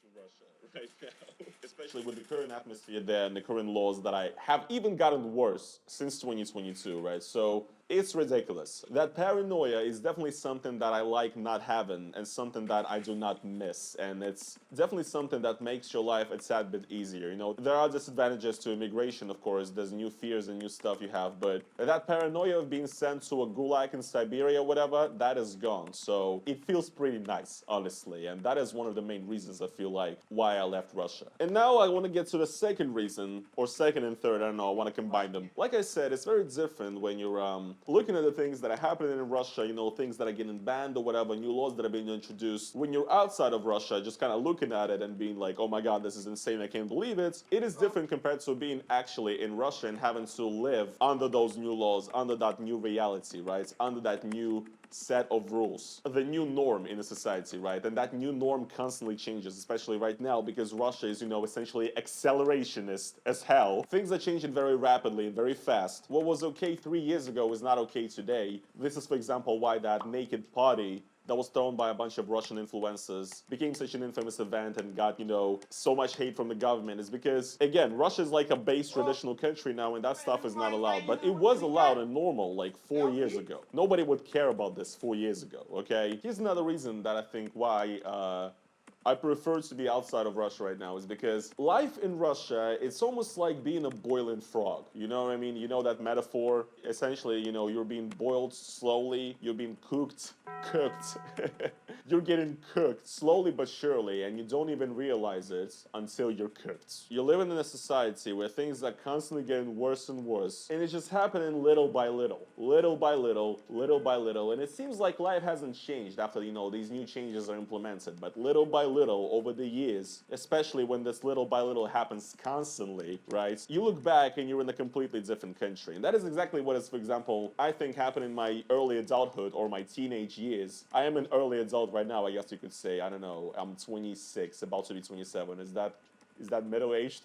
to Russia right now, especially with the current atmosphere there and the current laws that I have even gotten worse since 2022, right? So it's ridiculous. That paranoia is definitely something that I like not having and something that I do not miss. And it's definitely something that makes your life a tad bit easier. You know, there are disadvantages to immigration, of course. There's new fears and new stuff you have, but that paranoia of being sent to a gulag in Siberia or whatever, that is gone. So it feels pretty nice, honestly. And that is one of the main reasons I feel like why I left Russia. And now I want to get to the second reason, or second and third, I don't know, I want to combine them. Like I said, it's very different when you're looking at the things that are happening in Russia, you know, things that are getting banned or whatever, new laws that are being introduced. When you're outside of Russia, just kind of looking at it and being like, oh my god, this is insane, I can't believe it. It is different compared to being actually in Russia and having to live under those new laws, under that new reality, right? Under that new set of rules, the new norm in a society, right? And that new norm constantly changes, especially right now because Russia is, you know, essentially accelerationist as hell. Things are changing very rapidly and very fast. What was okay 3 years ago is not okay today. This is, for example, why that naked party that was thrown by a bunch of Russian influencers became such an infamous event and got, you know, so much hate from the government is because, again, Russia is like a base traditional country now and that stuff is not allowed. But it was allowed and normal like 4 years ago. Nobody would care about this 4 years ago, okay? Here's another reason that I think why I prefer to be outside of Russia right now is because life in Russia, it's almost like being a boiling frog. You know what I mean? You know that metaphor? Essentially, you know, you're being boiled slowly, you're being cooked. You're getting cooked slowly but surely, and you don't even realize it until you're cooked. You're living in a society where things are constantly getting worse and worse, and it's just happening little by little, little by little, little by little, and it seems like life hasn't changed after, you know, these new changes are implemented, but little by little over the years, especially when this little by little happens constantly, right? You look back and you're in a completely different country, and that is exactly what is, for example, I think happened in my early adulthood or my teenage years. I am an early adult right now, I guess you could say. I don't know. I'm 26, about to be 27. Is that middle aged?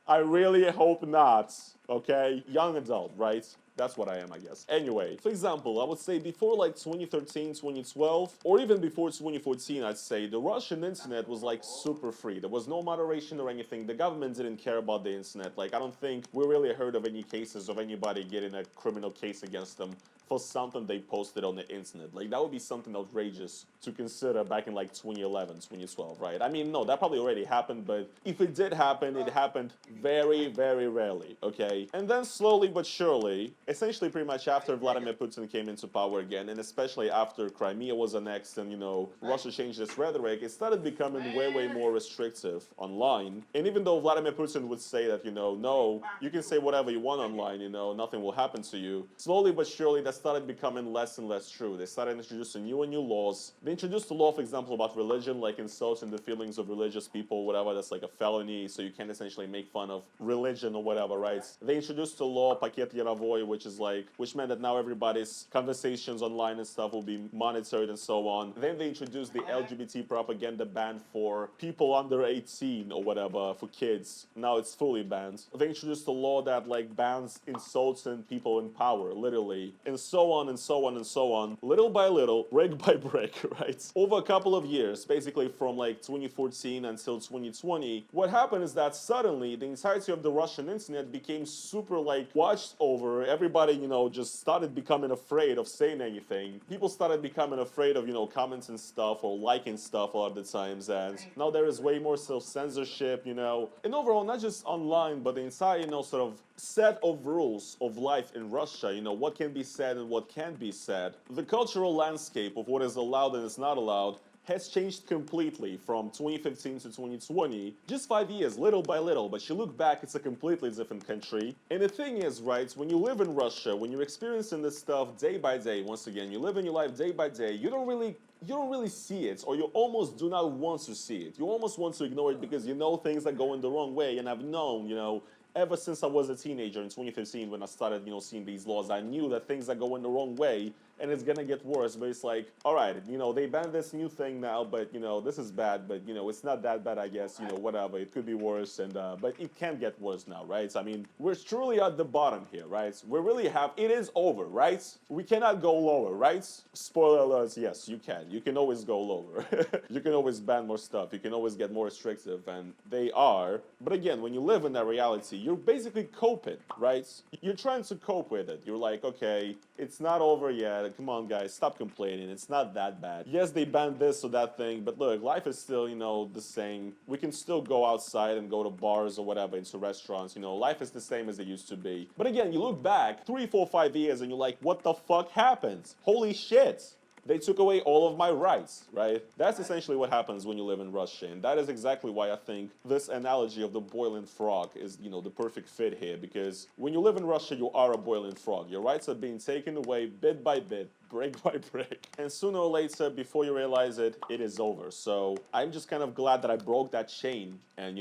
I really hope not. Okay, young adult, right? That's what I am, I guess. Anyway, for example, I would say before like 2013, 2012, or even before 2014, I'd say the Russian internet was like super free. There was no moderation or anything. The government didn't care about the internet. Like, I don't think we really heard of any cases of anybody getting a criminal case against them for something they posted on the internet. Like, that would be something outrageous to consider back in like 2011, 2012, right? I mean, no, that probably already happened, but if it did happen, it happened very, very rarely, okay? And then slowly but surely, essentially pretty much after Vladimir Putin came into power again, and especially after Crimea was annexed and, you know, Russia changed its rhetoric, it started becoming way, way more restrictive online. And even though Vladimir Putin would say that, you know, no, you can say whatever you want online, you know, nothing will happen to you, slowly but surely that started becoming less and less true. They started introducing new and new laws. They introduced a law, for example, about religion, like insulting the feelings of religious people, whatever, that's like a felony, so you can't essentially make fun of religion or whatever, right? They introduced a law, Paket Yaravoy, which meant that now everybody's conversations online and stuff will be monitored and so on. Then they introduced the LGBT propaganda ban for people under 18 or whatever, for kids. Now it's fully banned. They introduced a law that like bans insulting people in power, literally, and so on and so on and so on, little by little, brick by brick, right? Over a couple of years, basically from like 2014 until 2020, what happened is that suddenly the entirety of the Russian internet became super like watched over. Everybody, you know, just started becoming afraid of saying anything. People started becoming afraid of, you know, commenting stuff or liking stuff a lot of the times, and now there is way more self-censorship, you know. And overall, not just online, but the entire, you know, sort of set of rules of life in Russia, you know, what can be said and what can't be said. The cultural landscape of what is allowed and is not allowed has changed completely from 2015 to 2020. Just 5 years, little by little, but you look back, it's a completely different country. And the thing is, right, when you live in Russia, when you're experiencing this stuff day by day, once again, you live in your life day by day, you don't really see it, or you almost do not want to see it. You almost want to ignore it because you know things are going the wrong way, and I've known, you know, ever since I was a teenager in 2015 when I started, seeing these laws, I knew that things are going the wrong way and it's gonna get worse. But it's like, all right, they banned this new thing now, but this is bad, but it's not that bad, I guess. Whatever, it could be worse, and but it can get worse now, right? I mean, we're truly at the bottom here, right? We really have. It is over, right? We cannot go lower, right? Spoiler alerts. Yes, you can. You can always go lower. You can always ban more stuff. You can always get more restrictive, and they are. But again, when you live in that reality, you're basically coping, right? You're trying to cope with it. You're like, okay, it's not over yet. Come on, guys, stop complaining. It's not that bad. Yes, they banned this or that thing, but look, life is still, the same. We can still go outside and go to bars or whatever, into restaurants. Life is the same as it used to be. But again, you look back 3, 4, 5 years and you're like, what the fuck happened? Holy shit. They took away all of my rights, right? That's essentially what happens when you live in Russia. And that is exactly why I think this analogy of the boiling frog is, the perfect fit here. Because when you live in Russia, you are a boiling frog. Your rights are being taken away bit by bit, brick by brick. And sooner or later, before you realize it, it is over. So I'm just kind of glad that I broke that chain. And,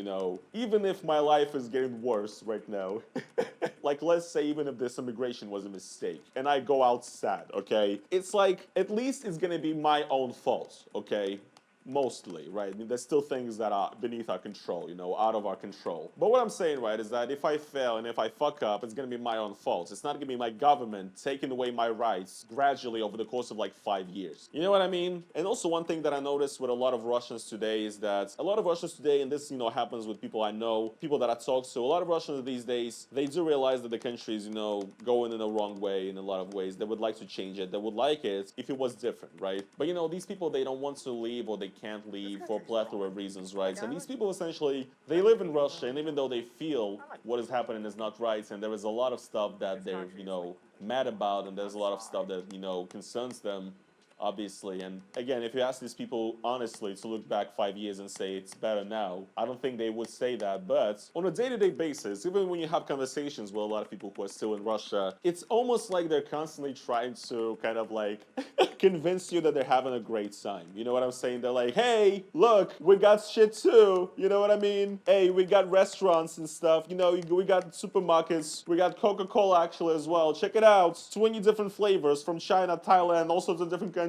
even if my life is getting worse right now, like, let's say even if this immigration was a mistake and I go out sad, okay? It's like, at least it's gonna be my own fault, okay? Mostly, right? I mean, there's still things that are beneath our control, out of our control. But what I'm saying, right, is that if I fail and if I fuck up, it's gonna be my own fault. It's not gonna be my government taking away my rights gradually over the course of like 5 years. You know what I mean? And also one thing that I noticed with a lot of Russians today is that a lot of Russians today, and this, happens with people I know, people that I talk to, a lot of Russians these days, they do realize that the country is, going in the wrong way in a lot of ways. They would like to change it. They would like it if it was different, right? But these people, they don't want to leave, or they can't leave for a plethora of reasons, right? And these people essentially, they live in Russia, and even though they feel what is happening is not right, and there is a lot of stuff that they're, mad about, and there's a lot of stuff that, concerns them, obviously. And again, if you ask these people honestly to look back 5 years and say it's better now, I don't think they would say that. But on a day-to-day basis, even when you have conversations with a lot of people who are still in Russia, it's almost like they're constantly trying to kind of like convince you that they're having a great time. You know what I'm saying? They're like, hey, look, we got shit too. You know what I mean? Hey, we got restaurants and stuff. We got supermarkets. We got Coca-Cola actually as well. Check it out. 20 different flavors from China, Thailand, all sorts of different countries.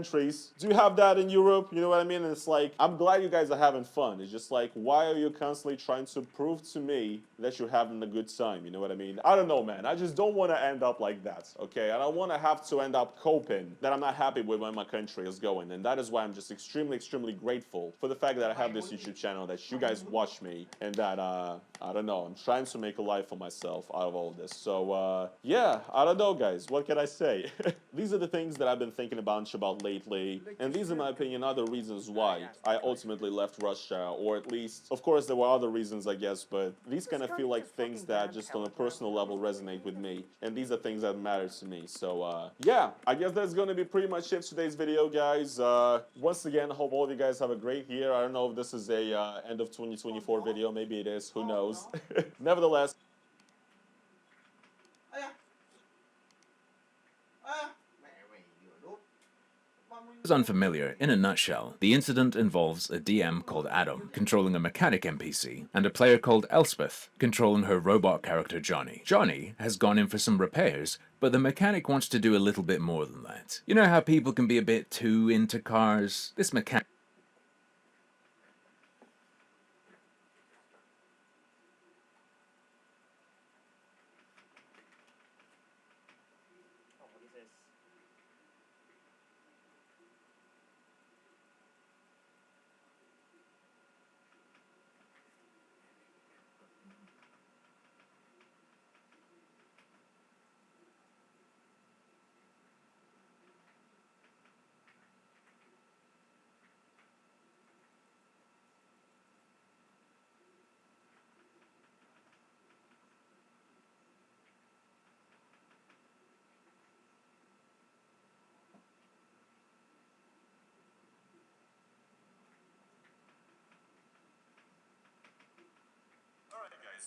Do you have that in Europe? You know what I mean? And it's like, I'm glad you guys are having fun. It's just like, why are you constantly trying to prove to me that you're having a good time? You know what I mean? I don't know, man. I just don't want to end up like that, okay? I don't want to have to end up coping that I'm not happy with where my country is going. And that is why I'm just extremely, extremely grateful for the fact that I have this YouTube channel, that you guys watch me, and that, I don't know, I'm trying to make a life for myself out of all of this. So, yeah, I don't know, guys. What can I say? These are the things that I've been thinking about lately, and these, in my opinion, are the reasons why I ultimately left Russia, or at least, of course, there were other reasons, I guess, but these kind of feel like things that just on a personal level resonate with me, and these are things that matter to me. So, yeah, I guess that's going to be pretty much it for today's video, guys. Once again, I hope all of you guys have a great year. I don't know if this is a end of 2024 video. Maybe it is. Who knows? Nevertheless, Is unfamiliar, in a nutshell, the incident involves a DM called Adam controlling a mechanic NPC, and a player called Elspeth controlling her robot character Johnny. Johnny has gone in for some repairs, but the mechanic wants to do a little bit more than that. You know how people can be a bit too into cars? This mechanic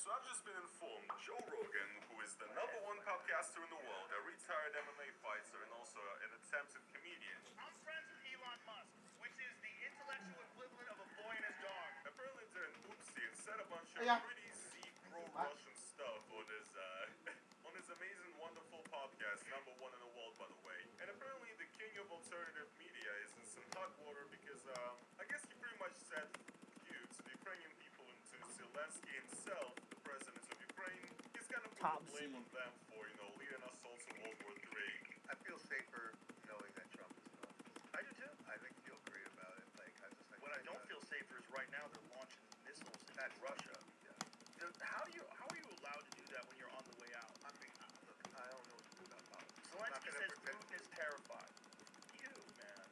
so I've just been informed Joe Rogan, who is the #1 podcaster in the world, a retired MMA fighter, and also an attempted comedian. I'm friends with Elon Musk, which is the intellectual equivalent of a boy and his dog. Apparently did an oopsie and said a bunch of pretty Z pro-Russian stuff that water because I guess he pretty much said you to the Ukrainian people and to Zelensky himself, the president of Ukraine. He's kind of put the blame on them for, leading us all to World War III. I feel safer knowing that Trump is in office. I do too. I think feel great about it. What I don't feel safer is right now they're launching missiles at Russia. Yeah. How are you allowed to do that when you're on the way out? I mean, look, I don't know what to do about politics. Zelensky says Putin is terrified. You, man,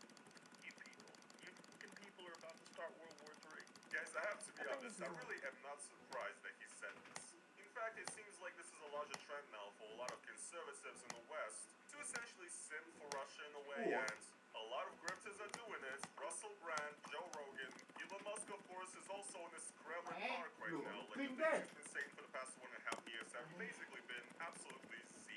you people, you fucking people are about to start World War III. Guys, I have to be honest, I really am not surprised that he said this. In fact, it seems like this is a larger trend now for a lot of conservatives in the West to essentially simp for Russia in a way, and a lot of grifters are doing it. Russell Brand, Joe Rogan, Elon Musk, of course, is also in this Kremlin park right now. Like the things he's been saying for the past 1.5 years have basically been absolutely Z.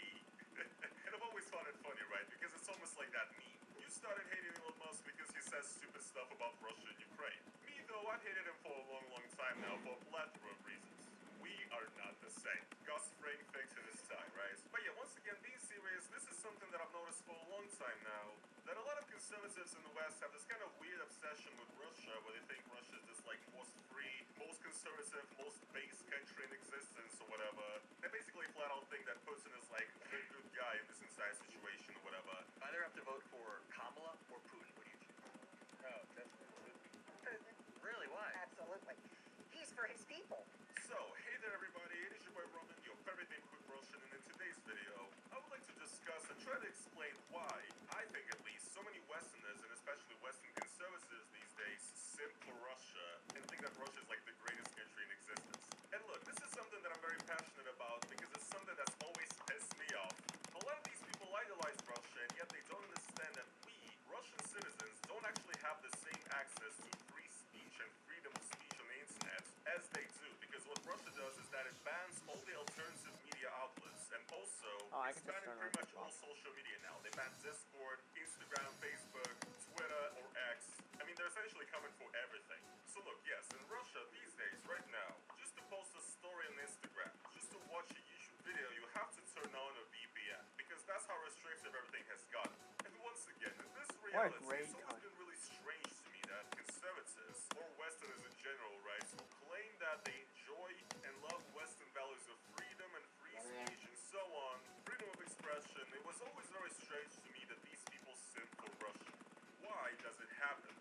And I've always found it funny, right? Because it's almost like that meme. You started hating Elon Musk because he says stupid stuff about Russia and Ukraine. Me, though, I've hated him for a long, long time now for a plethora of reasons. We are not the same. Gus Fring fix it this time, right? But yeah, once again, being serious, this is something that I've noticed for a long time now, that a lot of conservatives in the West have this kind of weird obsession with Russia, where they think Russia is just like most free, most conservative, most base country in existence or whatever. They basically flat out think that Putin is like the good guy in this entire situation or whatever. Either have to vote for Kamala or Putin. What do you choose? Oh, definitely. Putin. Really? Why? Absolutely. He's for his people. So, hey there everybody, it is your boy Roman, your very damn quick Russian, and in today's video, I would like to discuss and try to explain why, I think at least, so many Westerners, and especially Western conservatives these days, simp for Russia, and think that Russia is like the greatest country in existence. And look, this is something that I'm very passionate about, because it's something that's always pissed me off. A lot of these people idolize Russia, and yet they don't understand that we, Russian citizens, don't actually have the same access to free speech and freedom of speech on the internet as they do, because what Russia does is that it bans all the alternative media outlets, and also it's banning pretty much all social media now. They ban Discord, Instagram, Facebook, Twitter, or X. I mean, they're essentially coming for everything. So look, yes, in Russia these days, right now, just to post a story on Instagram, just to watch a YouTube video, you have to turn on a VPN, because that's how restrictive everything has gotten. And once again, in this reality, it's always been really strange to me that conservatives, or Westerners in general, right, who claim that they enjoy and love Western values of freedom and free speech and so on, freedom of expression, it was always very strange to me that these people simp for Russia. Why does it happen?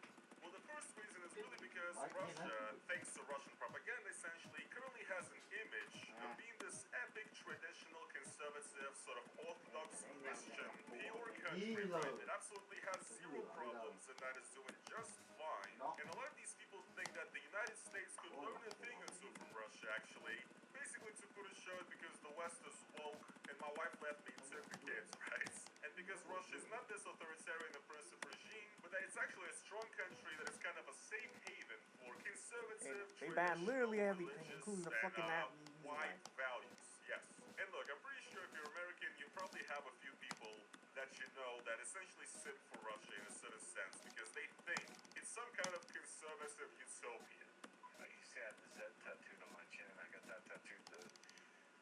Well, the first reason is really because Russia, thanks to Russian propaganda, essentially currently has an image of being this epic, traditional, conservative, sort of orthodox Christian, pure country, right? It absolutely has zero problems and that is doing just fine. And a lot of these people think that the United States could learn a thing or two from Russia, actually. Basically, to put it short, because the West is woke and my wife left me and took the kids, right? And because Russia is not this authoritarian oppressive regime, but that it's actually a strong country that is kind of a safe haven for conservative, They ban literally everything, religious, including the and, fucking white values. Yes. And look, I'm pretty sure if you're American, you probably have a few people that you know that essentially simp for Russia in a certain sense because they think it's some kind of conservative utopia. You see, I had the Z tattooed on my chin. I got that tattooed the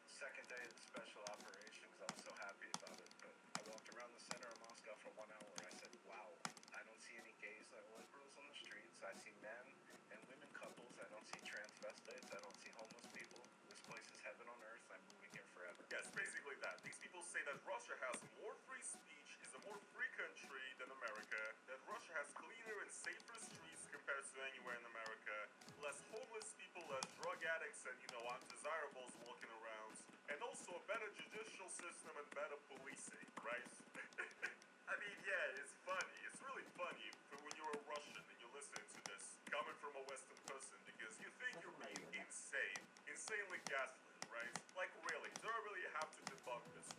second day of the special operation because I was so happy about it. But I walked around the center of Moscow for 1 hour and I said, wow, I don't see any gays or liberals on the streets. I see men and women couples. I don't see transvestites. I don't see homeless people. This place is heaven on earth. I'm moving here forever. Yes, basically that. These people say that Russia has more free speech, is a more free country than America, that Russia has cleaner and safer streets compared to anywhere in America, less homeless people, less drug addicts, and, undesirables walking around, and also a better judicial system and better policing, right? I mean, yeah, it's funny. It's really funny when you're a Russian and you're listening to this, coming from a Western person, because you think you're being insane, insanely gaslit, right? Like, really, do I really have to debunk this?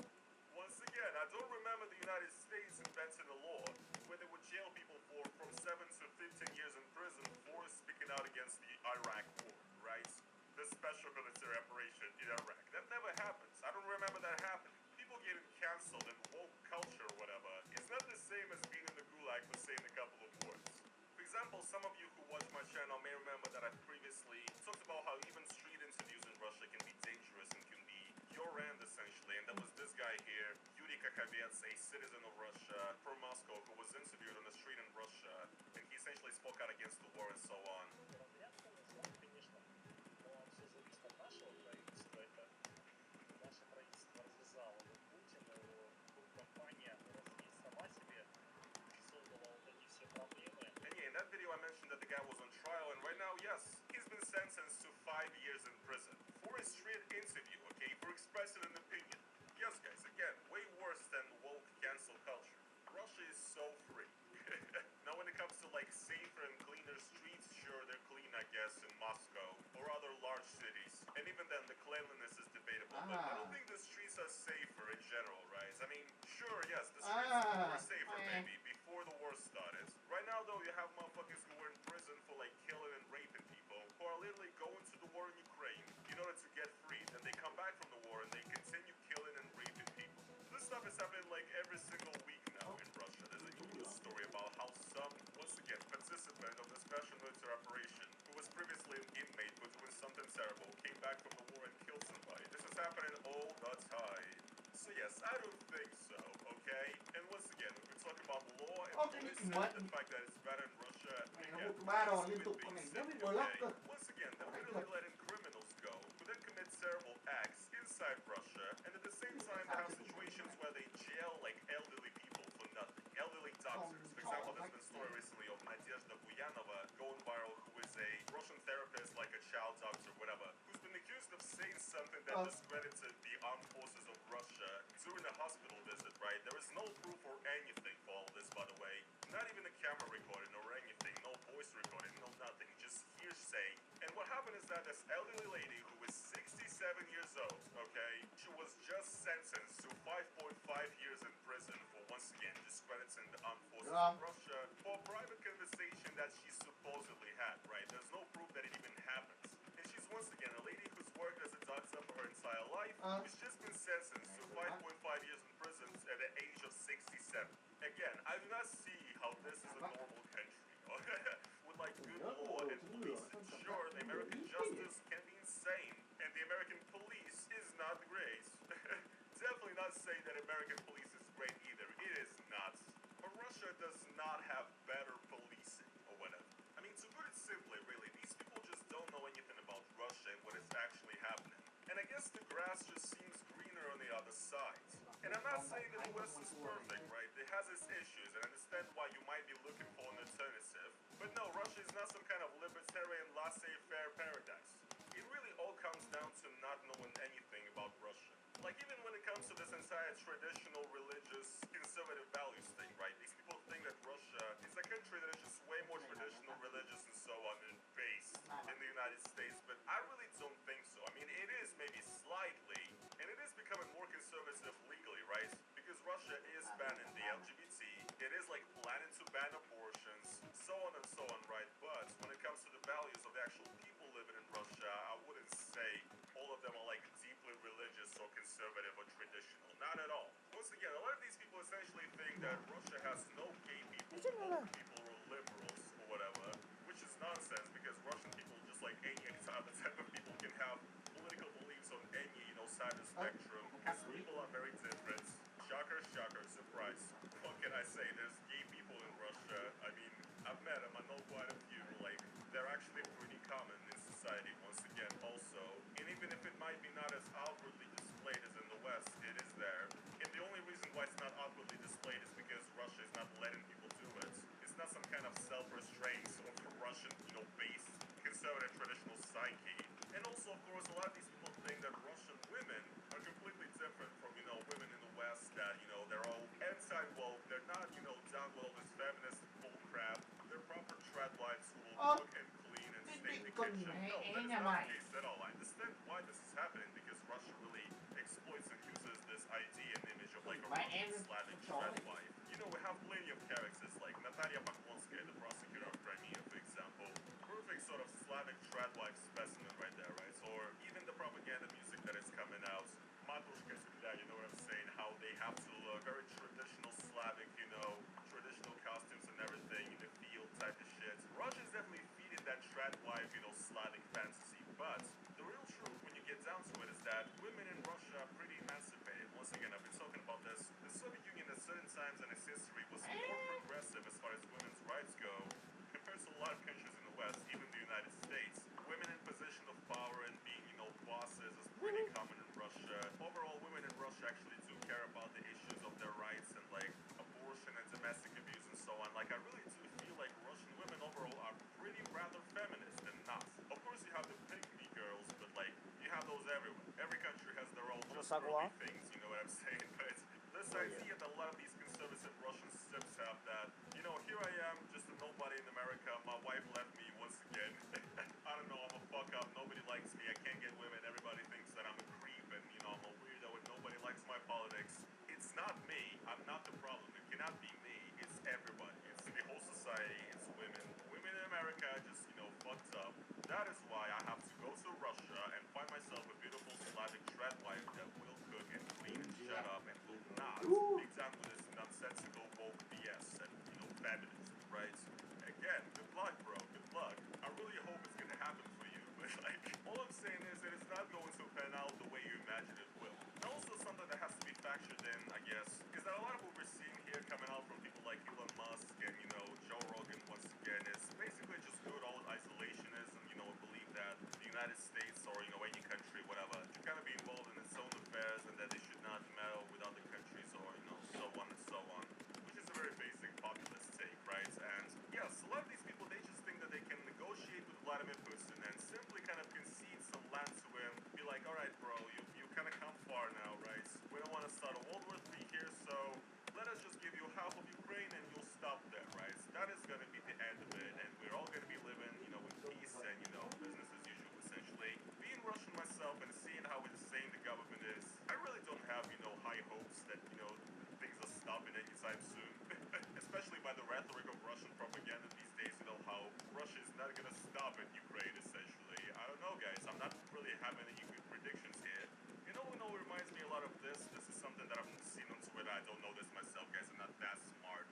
Once again, I don't remember the United States inventing a law where they would jail people for from 7 to 15 years in prison for speaking out against the Iraq war, right? The special military operation in Iraq. That never happens. I don't remember that happening. People getting cancelled in woke culture or whatever is not the same as being in the gulag for saying a couple of words. For example, some of you who watch my channel may remember that I previously talked about how even street interviews in Russia can be dangerous and can be your end essentially, and there was this guy here, Yuri Kakavets, a citizen of Russia from Moscow, who was interviewed on the street in Russia, and he sentenced to 5 years in prison for a street interview, okay, for expressing an opinion. Yes, guys, again, way worse than woke cancel culture. Russia is so free. Now, when it comes to like safer and cleaner streets, sure, they're clean, I guess, in Moscow or other large cities. And even then, the cleanliness is debatable. But I don't think the streets are safer in general, right? I mean, sure, yes, the streets were safer maybe before the war started. Right now, though, you have motherfuckers who were in prison for like killing and raping people, who are literally going to the war in Ukraine in order to get freed. And they come back from the war and they continue killing and raping people. This stuff is happening like every single week now in Russia. There's a news story about how some, once again, participant of the special military operation, who was previously an inmate but doing something terrible, came back from the war and killed somebody. This is happening all the time. So yes, I don't think so, okay? And once again, if we talk about law and police and the fact that it's bad in Russia, again, once again, they're literally letting criminals go who then commit terrible acts inside Russia, and at the same time they have situations where they jail like elderly people for nothing. Elderly doctors. For example, there's been a story recently of Nadezhda Buyanova going viral, who is a Russian therapist, like a child doctor, whatever, who's been accused of saying something that discredited the armed forces of Russia during a hospital visit, right? There is no proof or anything for all this, by the way. Not even a camera recording or anything, no voice recording, no nothing, just hearsay. And what happened is that this elderly lady who was 67 years old, okay, she was just sentenced to 5.5 years in prison for once again discrediting the armed forces of Russia for a private conversation that she supposedly had, right? There's no proof that it even happened. And she's once again a lady who's worked as a doctor for her entire life, who's just been sentenced to 5.5 years in prison at the age of 67. Again, I do not see how this is a normal country. With like good law and police. Sure, the American justice can be insane, and the American police is not great. Definitely not saying that American police is great either. It is not. But Russia does not have better policing or whatever. I mean, to put it simply, really, these people just don't know anything about Russia and what is actually happening. And I guess the grass just seems greener on the other side. And I'm not saying that the West is perfect, right? It has its issues, and I understand why you might be looking for an alternative. But no, Russia is not some kind of libertarian, laissez-faire paradise. It really all comes down to not knowing anything about Russia. Like, even when it comes to this entire traditional, religious, conservative values thing, right? These people think that Russia is a country that is just way more traditional, religious, and so on, and based in the United States. But I really don't think so. I mean, it is maybe slightly, and it is becoming more conservative legally, right? Because Russia is banning the LGBT, it is like planning to ban abortions, so on and so on, right? But when it comes to the values of the actual people living in Russia, I wouldn't say all of them are like deeply religious or conservative or traditional. Not at all. Once again, a lot of these people essentially think that Russia has no gay people, woke people, or liberals, or whatever, which is nonsense because Russian people, just like any other type of people, can have political beliefs on any, side of the spectrum, because people are very different. Shocker, shocker, surprise. What can I say? There's gay people in Russia. I mean, I've met them. I know quite a few. Like, they're actually pretty common in society, once again, also. And even if it might be not as outwardly displayed as in the West, it is there. And the only reason why it's not outwardly displayed is because Russia is not letting people do it. It's not some kind of self-restraint of Russian, based conservative traditional psyche. And also, of course, a lot of these people think that Russian women are completely different from, women in the West that, they're all anti-woke, they're not, down with all this feminist bullcrap. They're proper trad wives who will cook and clean and stay in the kitchen. No, that is not the case at all. I understand why this is happening because Russia really exploits and uses this idea and image of like a Russian Slavic trad wife. We have plenty of characters like Natalia Poklonskaya, the prosecutor of Crimea, for example. Perfect sort of Slavic trad wife specimen right there, right? Or even the propaganda music that is coming out. Matushka Zemlya, you know what I'm saying? How they have to look very traditional Slavic, traditional costumes and everything in the field type of shit. Russia is definitely feeding that trad wife, Slavic fantasy. But the real truth, when you get down to it, is that women in Russia are pretty emancipated. Once again, I've been talking about this. The Soviet Union at certain times in its history was more progressive as far as women's rights go compared to a lot of countries in the West, even the United States. Women in position of power and being, bosses is pretty common in Russia. Overall, women in Russia actually do care about the issues of their rights and like abortion and domestic abuse and so on. Like, I really do feel like Russian women overall are pretty rather feminist and not. Of course, you have suckle early off? things, you know what I'm saying? But this idea that a lot of these conservative Russian simps have that, you know, here I am, just a nobody in America, my wife left me once again. I don't know, I'm a fuck up, nobody likes me, I can't get women, everybody thinks that I'm a creep and, you know, I'm a weirdo and nobody likes my politics. It's not me, I'm not the problem, it cannot be me, it's everybody, it's the whole society, it's women. Women in America just, you know, fucked up. That is why I have to go to Russia and find myself a beautiful Slavic trad wife that will cook and clean and shut up and will not be done with this nonsensical woke BS and, you know, feminist, right? Again, good luck, bro, good luck. I really hope it's gonna happen for you, but like, all I'm saying is that it's not going to pan out the way you imagine it will. And also something that has to be factored in, I guess, is that a lot of what we're seeing here coming out from people like Elon Musk and, you know, Joe Rogan once again is basically just good old isolationism, you know, believe that the United States or, you know, any country, whatever, should kind of be involved in its own affairs and that they should not meddle with other countries or, you know, so on and so on. Which is a very basic populist take, right? And yes, a lot of these people, they just think that they can negotiate with Vladimir Putin and simply kind of concede some land to him, be like, all right, bro, you kind of come far now, right? We don't want to start a World War III here, so let us just give you half of Ukraine and you'll stop there, right? That is going to be the end of it, and we're all going to be living, you know, in peace and, you know, business as usual, essentially. Being Russian myself and seeing how insane the government is, I really don't have, you know, high hopes that, you know, things are stopping anytime soon. Especially by the rhetoric of Russian propaganda these days, you know, how Russia is not going to stop at Ukraine, essentially. I don't know, guys. I'm not really having any good predictions here. You know, it reminds me a lot of this. This is something that I've seen on Twitter. I don't know this myself, guys. I'm not that smart.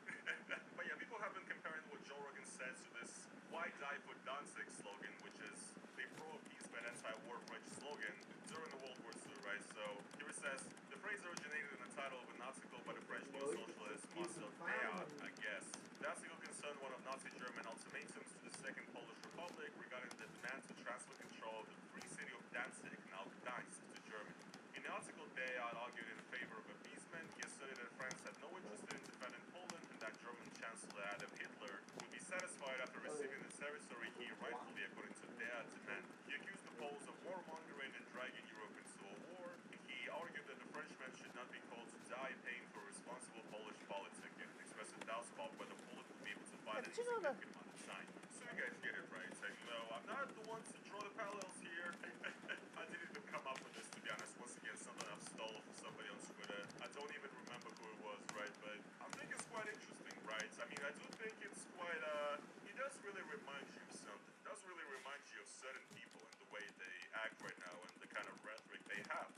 But yeah, people have been comparing what Joe Rogan says to this "Why Die for Danzig" slogan, which is a pro-peace but anti-war French slogan during the World War II, right? So here it says, the phrase originated in the title of an article by the French neo-socialist Marcel Déat, I guess. The article concerned one of Nazi German ultimatums to the Second Polish Republic regarding the demand to transfer control of the free city of Danzig, now Gdańsk, to Germany. In the article, Déat argued in favor of appeasement. He asserted that France had no interest in defending Poland and that German Chancellor Adolf Hitler would be satisfied after receiving the territory he rightfully, according to Déat, demanded. He accused the Poles of warmongering and dragging Europe into a war. He argued that the Frenchmen should not be called to die paying for responsible Polish politic and expressed a doubt about whether Poland would be able to fight any Did you know that? significant amount of time. So you guys get it, right? And you know, I'm not the one to draw the parallels here. I didn't even come up with this, to be honest. Once again, something I've stolen from somebody on Twitter. I don't even remember who it was, right? But I think it's quite interesting, right? I mean, I do think it's quite, it does really remind you of something. It does really remind you of certain people and the way they act right now and the kind of rhetoric they have.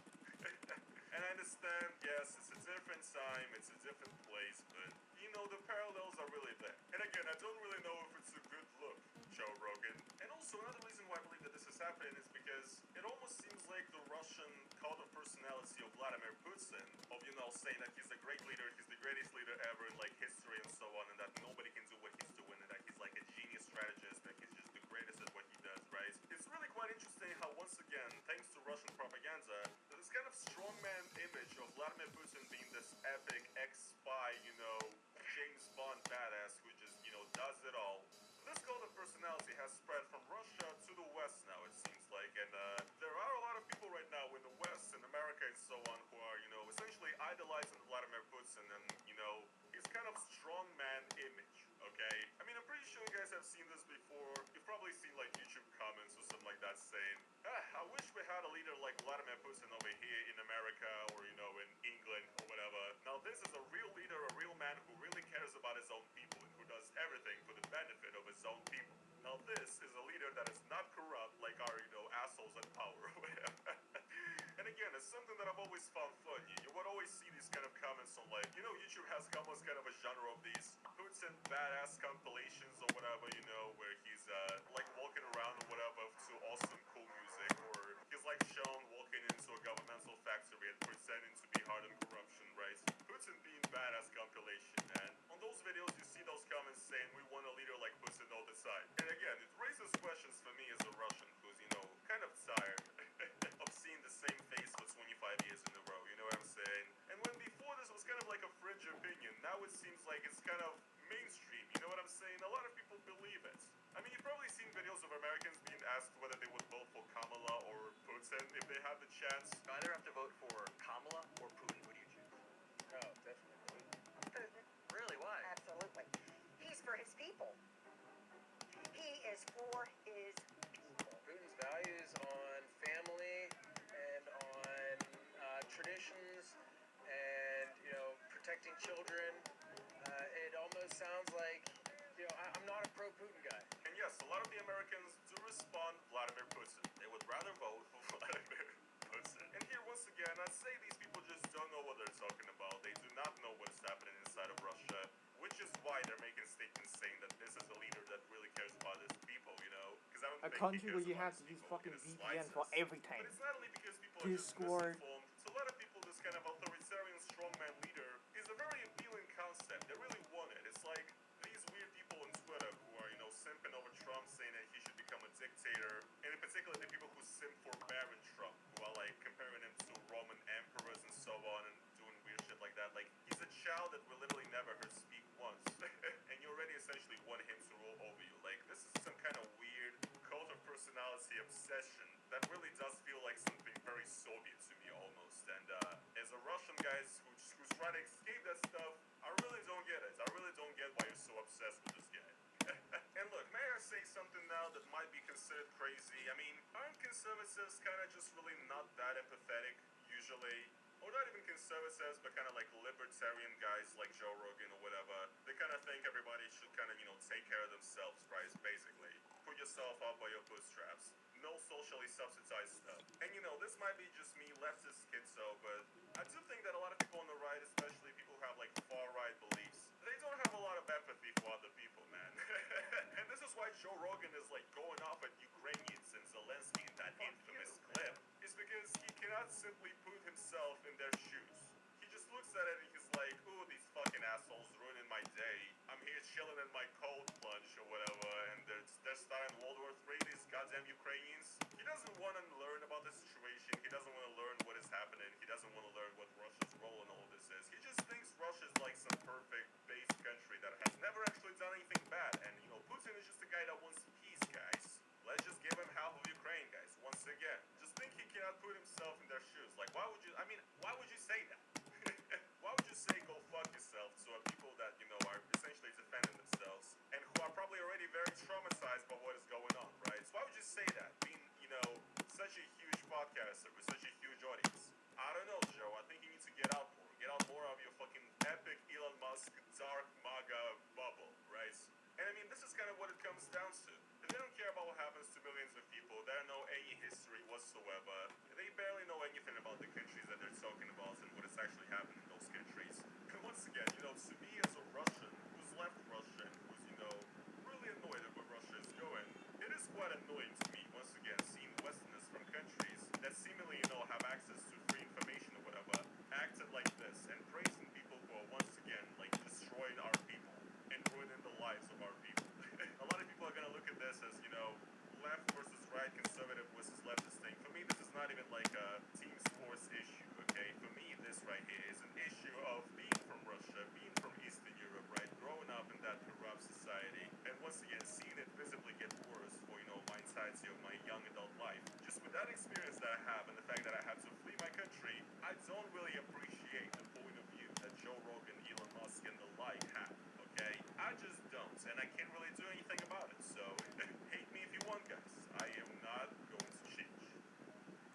And I understand, yes, it's a different time, it's a different place, but, you know, the parallels are really there. And again, I don't really know if it's a good look, Joe Rogan. And also, another reason why I believe that this is happening is because it almost seems like the Russian cult of personality of Vladimir Putin, of, you know, saying that he's a great leader, he's the greatest leader ever in, like, history and so on, and that nobody can do what he's doing, and that he's, like, a genius strategist, that he's just the greatest at what he does, right? It's really quite interesting how, once again, thanks to Russian propaganda, this kind of strongman image of Vladimir Putin being this epic ex-spy, you know, James Bond badass who just, you know, does it all. This cult of personality has spread from Russia to the West now, it seems like, and there are a lot of people right now in the West, in America and so on, who are, you know, essentially idolizing Vladimir Putin and, you know, his kind of strongman image, okay? I mean, I'm pretty sure you guys have seen this before. You've probably seen, like, YouTube comments or something like that saying, I wish we had a leader like Vladimir Putin over here in America or, you know, in England or whatever. Now, this is a real leader, a real man who really cares about his own people and who does everything for the benefit of his own people. Now, this is a leader that is not corrupt like our, you know, assholes in power or whatever. And again, it's something that I've always found funny. You would always see these kind of comments on, like, you know, YouTube has almost kind of a genre of these Putin badass compilations or whatever, you know, where he's, like, walking around or whatever to awesome, cool music, or he's, like, shown walking into a governmental factory and pretending to be hard on corruption, right? Putin being badass compilation, and on those videos, you see those comments saying, we want a leader like Putin all the time. And again, it raises questions for me as a Russian who's, you know, kind of tired of seeing the same face for 25 years in a row, you know what I'm saying? And when before this was kind of like a fringe opinion, now it seems like it's kind of mainstream, you know what I'm saying? A lot of people believe it. I mean, you've probably seen videos of Americans being asked whether they would vote for Kamala or Putin Putin if they had the chance. You either have to vote for Kamala or Putin. Who do you choose? No, definitely Putin. Putin. Really? Why? Absolutely. He's for his people. He is for his people. Putin's values on family and on traditions and, protecting children. It almost sounds like, I'm not a pro-Putin guy. And yes, a lot of the Americans do respond Vladimir Putin. They would rather vote for Vladimir Putin. And here, once again, I say these people just don't know what they're talking about. They do not know what's happening inside of Russia, which is why they're making statements saying that this is a leader that really cares about his people, Because I don't A think country he where cares you about have his to use people fucking in the VPN for slightest. everything. But it's not only because people are just Discord. misinformed. To a lot of people, this kind of authoritarian strongman leader is a very appealing concept. They really want it. It's like these weird people on Twitter who are, simping over Trump, saying that he should become a dictator, and in particular the people who simp for Baron Trump, who are like comparing him to Roman emperors and so on, and doing weird shit like that. Like, he's a child that we literally never heard speak once, and you already essentially want him to rule over you. Like, this is some kind of weird cult of personality obsession that really does feel like something very Soviet to me almost. And as a Russian guy who's trying to escape that stuff, I really don't get it. I really don't get why you're so obsessed with this guy. And look, may I say something now that might be considered crazy? I mean, aren't conservatives kind of just really not that empathetic, usually? Or not even conservatives, but kind of like libertarian guys like Joe Rogan or whatever. They kind of think everybody should kind of, take care of themselves, right? Basically. Put yourself up by your bootstraps. No socially subsidized stuff. And this might be just me, leftist schizo, but I do think that a lot of people on the right, especially people who have like far-right beliefs, they don't have a lot of empathy for other people, man. And this is why Joe Rogan is like going off at Ukrainians and Zelensky in that infamous clip. Is because he cannot simply put himself in their shoes. He just looks at it and he's like, ooh, these fucking assholes ruining my day. I'm here chilling in my cold plunge or whatever, and they're starting World War III, these goddamn Ukrainians. He doesn't want to learn about the situation. He doesn't want to learn what is happening. He doesn't want to learn what Russia's role in all of this is. He just thinks Russia's like some perfect base country that has never actually done anything bad. And, Putin is just a guy that wants peace, guys. Let's just give him half of Ukraine, guys, once again. Just think he cannot put himself in their shoes. Like, why would you say that? Why would you say go fuck yourself to people that, are essentially defending themselves and who are probably already very traumatized by what is going on, right? So why would you say that? Being, such a huge podcaster with such a huge audience. I don't know, Joe. I think you need to get out more. Get out more of your fucking epic Elon Musk dark MAGA bubble, right? And I mean, this is kind of what it comes down to. They don't care about what happens to millions of people. They don't know any history whatsoever. They barely know anything about the countries that they're talking about and what is actually happening in those countries. And once again, to me as a Russian who's left Russia and who's, really annoyed at where Russia is going, it is quite annoying to me, once again, seeing Westerners from countries that seemingly, have access to free information or whatever, acted like this and praising people who are once again, like, destroying our people and ruining the lives of our people. A lot of people are gonna look at this as, left versus right, conservative versus leftist thing. For me, this is not even like a team sports issue, okay? For me, this right here is an issue of being from Russia, being from Eastern Europe, right? Growing up in that corrupt society, and once again, seeing it visibly get worse for, my entirety of my young adult life. Just with that experience that I have and the fact that I had to flee my country, I don't really appreciate the point of view that Joe Rogan, Elon Musk, and the like have. Okay? I just don't, and I can't really do anything about it, so hate me if you want, guys. I am not going to change.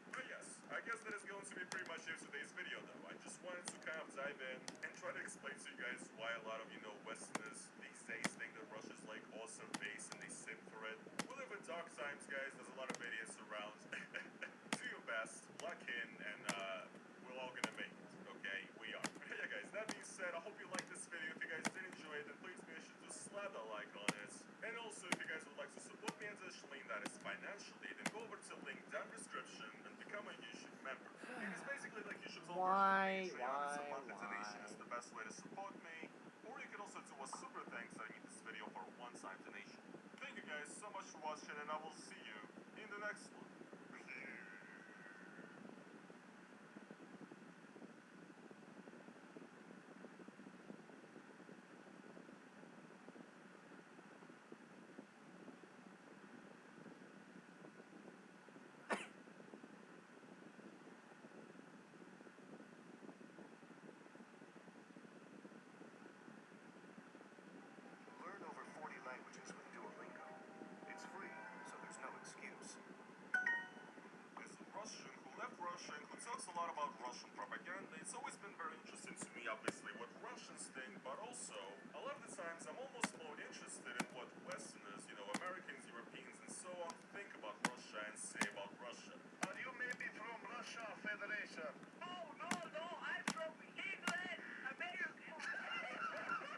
But yes, I guess that is going to be pretty much it for today's video, though. I just wanted to kind of dive in and try to explain to you guys why a lot of, Westerners these days think that Russia's like awesome base and they simp for it. We live in dark times, guys. There's a lot of idiots around. Do your best, luck in, and we're all gonna make it, okay? We are. Yeah, guys, that being said, I hope you liked this video. If you guys did enjoy it, then please make sure to slap that like on it. And also, if you guys would like to support me additionally, that is financially, then go over to the link down description and become a YouTube member. It's basically like YouTube's own Why, version of Patreon. It's a monthly donation. It's the best way to support me. Or you can also do a super thanks that I need this video for a one-time donation. Thank you guys so much for watching, and I will see you in the next one. Russia and say about Russia? Are you maybe from Russia Federation? Oh, no, I'm from England, America.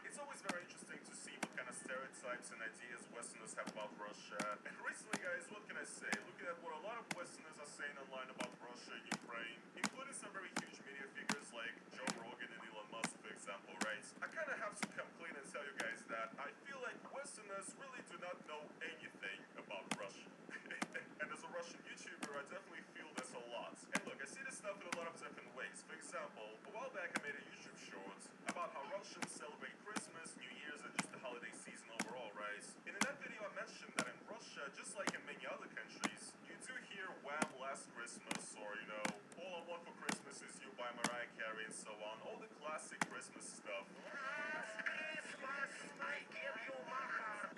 It's always very interesting to see what kind of stereotypes and ideas Westerners have about Russia. And recently, guys, what can I say? Looking at what a lot of Westerners are saying online about Russia and Ukraine, including some very huge media figures like Joe Rogan and Elon Musk, for example, right? I kind of have to come clean and tell you guys that I feel like Westerners really do not know anything about Russia. And as a Russian YouTuber, I definitely feel this a lot. And look, I see this stuff in a lot of different ways. For example, a while back I made a YouTube short about how Russians celebrate Christmas, New Year's, and just the holiday season overall, right? And in that video I mentioned that in Russia, just like in many other countries, you do hear Wham! Last Christmas, or, you know, All I Want for Christmas Is You by Mariah Carey and so on. All the classic Christmas stuff.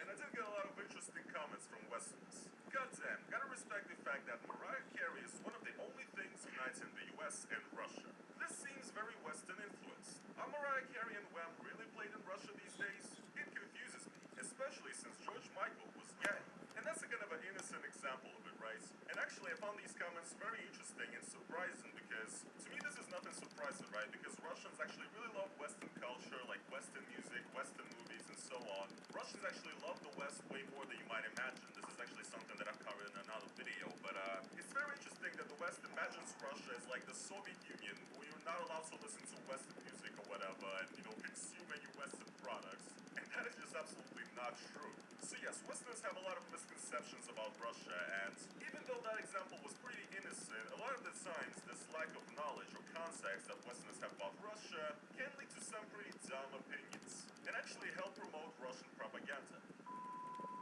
And I did get a lot of interesting comments from Westerners. Goddamn, gotta respect the fact that Mariah Carey is one of the only things uniting the US and Russia. This seems very Western influenced. Are Mariah Carey and Wham! Really played in Russia these days? It confuses me, especially since George Michael was gay. And that's a kind of an innocent example of it, right? And actually I found these comments very interesting and surprising because, to me, this is nothing surprising, right? Because Russians actually really love Western culture, like Western music, Western movies, and so on. Russians actually love the West way more than you might imagine. This is actually something that I've covered in another video, but it's very interesting that the West imagines Russia as like the Soviet Union, where you're not allowed to listen to Western music or whatever, and, you know, consume any Western products. And that is just absolutely not true. So yes, Westerners have a lot of misconceptions about Russia, and even though that example was pretty innocent, a lot of the times this lack of knowledge or context that Westerners have about Russia can lead to some pretty dumb opinions, and actually help promote Russian propaganda.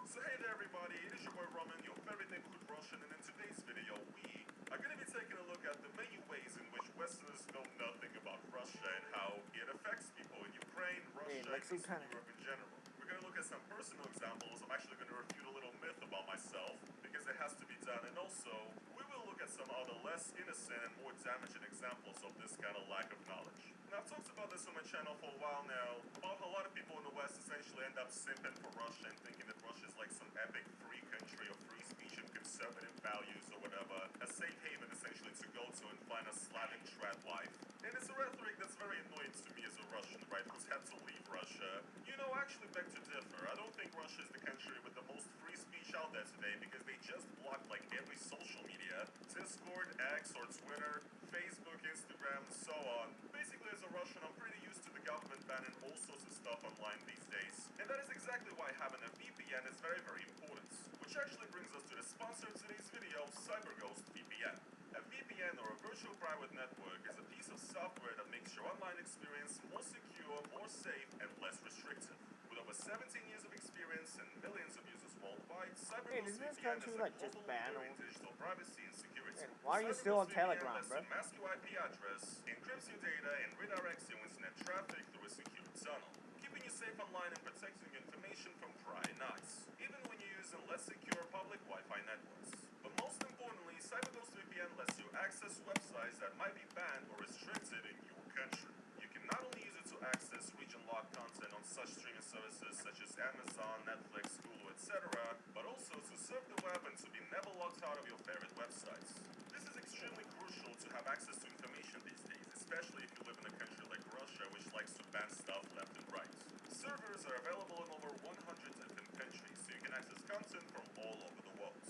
So hey there everybody, it is your boy Roman, your favorite neighborhood Russian, and in today's video we are going to be taking a look at the many ways in which Westerners know nothing about Russia and how it affects people in Ukraine, Russia, and Eastern Europe in general. We're going to look at some personal examples. I'm actually going to refute a little myth about myself, because it has to be done, and also we will look at some other less innocent and more damaging examples of this kind of lack of knowledge. Now I've talked about this on my channel for a while now, about how a lot of people in the West essentially end up simping for Russia and thinking that Russia is like some epic free country of free speech and conservative values or whatever, a safe haven essentially to go to and find a Slavic trad wife. And it's a rhetoric that's very annoying to me as a Russian, right, who's had to leave Russia. You know, I actually beg to differ. I don't think Russia is the country with the most free speech out there today, because they just blocked like every social media, Discord, X, or Twitter, Facebook, Instagram, and so on. Basically, as a Russian, I'm pretty used to the government banning all sorts of stuff online these days. And that is exactly why having a VPN is very, very important. Which actually brings us to the sponsor of today's video, CyberGhost VPN. A VPN, or a virtual private network, is a piece of software that makes your online experience more secure, more safe, and less restrictive. With over 17 years of experience and millions of users worldwide, CyberGhost VPN is a global leader in digital privacy and security. Why are you still on Telegram, bro? Mask your IP address, encrypts your data, and redirects your internet traffic through a secure tunnel, keeping you safe online and protecting your information from prying eyes, even when you're using less secure public Wi-Fi networks. But most importantly, CyberGhost VPN lets you access websites that might be banned or restricted in your country. You can not only use it to access region-locked content on such streaming services such as Amazon, Netflix, Hulu, etc., but also to surf the web and to be never locked out of your favorite websites. This is extremely crucial to have access to information these days, especially if you live in a country like Russia, which likes to ban stuff left and right. Servers are available in over 100 different countries, so you can access content from all over the world.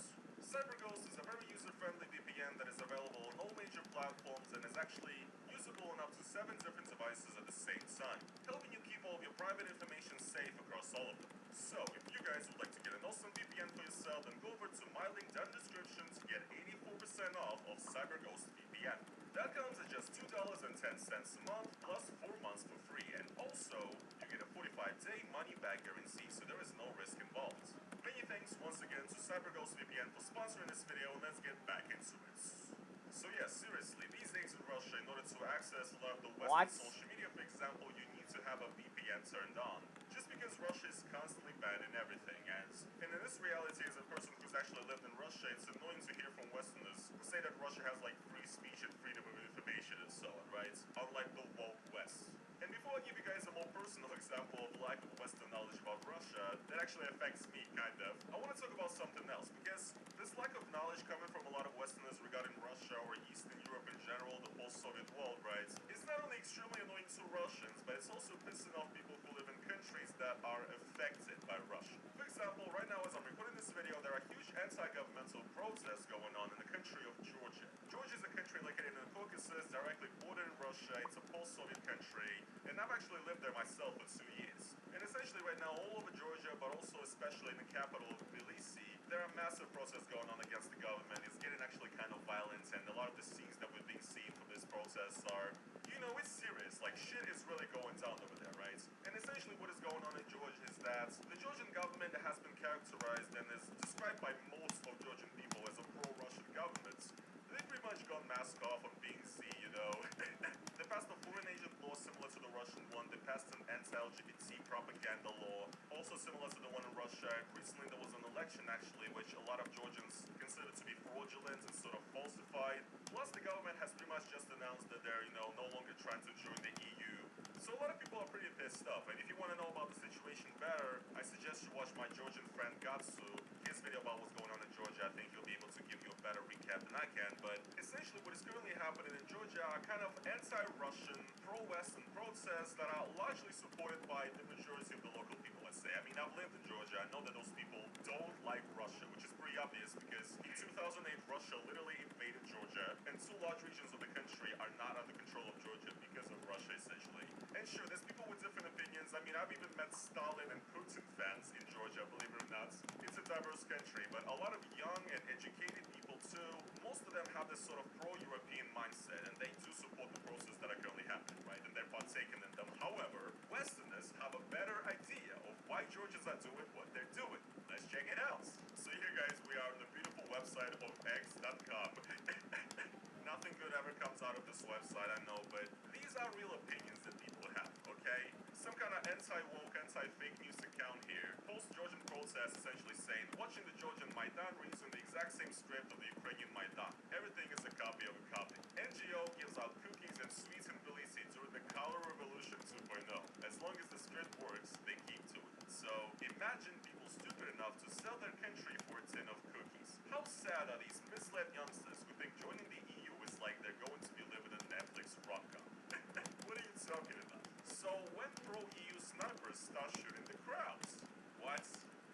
CyberGhost is a very user-friendly VPN that is available on all major platforms and is actually usable on up to 7 different devices at the same time, helping you keep all of your private information safe across all of them. So, if you guys would like to get an awesome VPN for yourself, then go over to my link down in the description to get 84% off of CyberGhost VPN. That comes at just $2.10 a month, plus 4 months for free, and also, you get a 45-day money-back guarantee, so there is no risk involved. Many thanks once again to CyberGhost VPN for sponsoring this video, and let's get back into it. So yeah, seriously, these days in Russia, in order to access a lot of the Western social media, for example, you need to have a VPN turned on. Just because Russia is constantly banning everything, and in this reality, as a person who's actually lived in Russia, it's annoying to hear from Westerners who say that Russia has like free speech and freedom of information and so on, right? Unlike the woke West. And before I give you guys a more personal example of lack of Western knowledge about Russia, that actually affects me, kind of. I want to talk about something else, because this lack of knowledge coming from a lot of Westerners regarding Russia or Eastern Europe in general, the post-Soviet world, right, is not only extremely annoying to Russians, but it's also pissing off people who live in countries that are affected by Russia. For example, right now as I'm recording this video, there are huge anti-governmental protests going on in the country of Georgia. Georgia is a country located in the Caucasus, directly bordering Russia. It's a post-Soviet country, and I've actually lived there myself for 2 years. And essentially right now, all over Georgia, but also especially in the capital of Tbilisi, there are massive protests going on against the government. It's getting actually kind of violent, and a lot of the scenes that we've been seeing from these protests are, you know, it's serious. Like, shit is really going down over there, right? And essentially what is going on in Georgia is that the Georgian government has been characterized and is described by most of Georgian people as a pro-Russian government. They've pretty much gone mask off on being seen, you know. They passed a foreign agent law similar to the Russian one. They passed an anti-LGBT propaganda law, also similar to the one in Russia. Recently there was an election, actually, which a lot of Georgians consider to be fraudulent and sort of falsified. Plus, the government has pretty much just announced that they're, you know, no longer trying to join the EU. So a lot of people are pretty pissed off. And if you want to know about the situation better, I suggest you watch my Georgian friend Gatsu, his video about what's going on in Georgia. I think he'll be able to give you a better recap than I can. But essentially what is currently happening in Georgia are kind of anti-Russian, pro-Western protests that are largely supported by the majority of the local people, let's say. I mean, I've lived in Georgia. I know that those people don't like Russia, which is pretty obvious because in 2008, Russia literally invaded Georgia, and 2 large regions of the country are not under control of Georgia because of Russia, essentially. And sure, there's people with different opinions. I mean, I've even met Stalin and Putin fans in Georgia, believe it or not. It's a diverse country, but a lot of young and educated people too. Most of them have this sort of pro-European mindset, and they do support the process that are currently happening, right? And they're partaking in them. However, Westerners have a better idea of why Georgians are doing what they're doing. Let's check it out. So here, guys, we are on the beautiful website of x.com. Nothing good ever comes out of this website, I know, but these are real opinions that people have, okay? Some kind of anti-woke, anti-fake news account here posts Georgian protests essentially saying, watching the Georgian Maidan reads on the exact same script of the Ukrainian Maidan. Everything is a copy of a copy. NGO gives out cookies and sweets in Tbilisi during the Color Revolution 2.0. As long as the script works, they keep to it. So imagine people stupid enough to sell their country for a tin of cookies. How sad are these misled youngsters who think joining the EU is like they're going to be living a Netflix rom-com? What are you talking about? So when pro-EU snipers start shooting the crowds? What?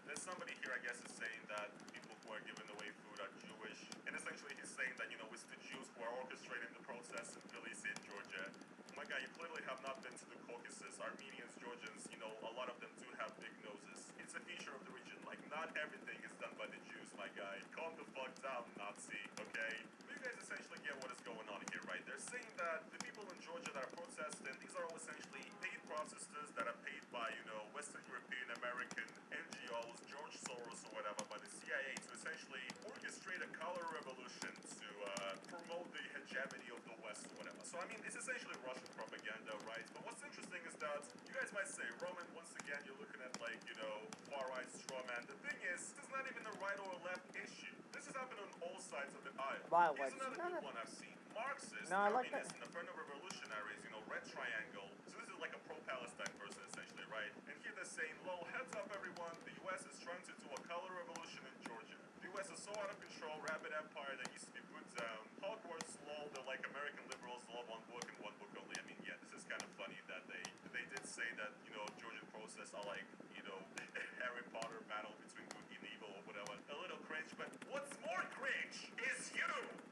There's somebody here, I guess, is saying that people who are giving away food are Jewish. And essentially he's saying that, you know, it's the Jews who are orchestrating the protests in Tbilisi in Georgia. My guy, you clearly have not been to the Caucasus. Armenians, Georgians, you know, a lot of them do have big noses. It's a feature of the region. Like, not everything is done by the Jews, my guy. Calm the fuck down, Nazi, okay? But you guys essentially get what is going on here, right? They're saying that the people in Georgia that are protesting, these are all essentially paid protesters that are paid by, you know, Western European, American NGOs, George Soros or whatever, by the CIA to essentially orchestrate a color revolution to promote the hegemony of the West or whatever. So, I mean, it's essentially Russian propaganda, right? But what's interesting is that you guys might say, Roman, once again, you're looking at, like, you know, far-right straw man. The thing is, this is not even a right or a left issue. This has happened on all sides of the aisle. Violence. Here's another good one I've seen. Marxists, No, I like that. communists, and Inferno revolutionaries, you know, red triangle. So this is like a pro-Palestine person, essentially, right? And here they're saying, lol, heads up, everyone. The U.S. is trying to do a color revolution in Georgia. The U.S. is so out of control, rabid empire that used to be put down. Hogwarts, lol, they're like American liberals, love one book and one book only. I mean, yeah, this is kind of funny that they did say that, you know, Georgian protests are like, you know, Harry Potter battle between good and evil or whatever. A little cringe, but what's more cringe is you,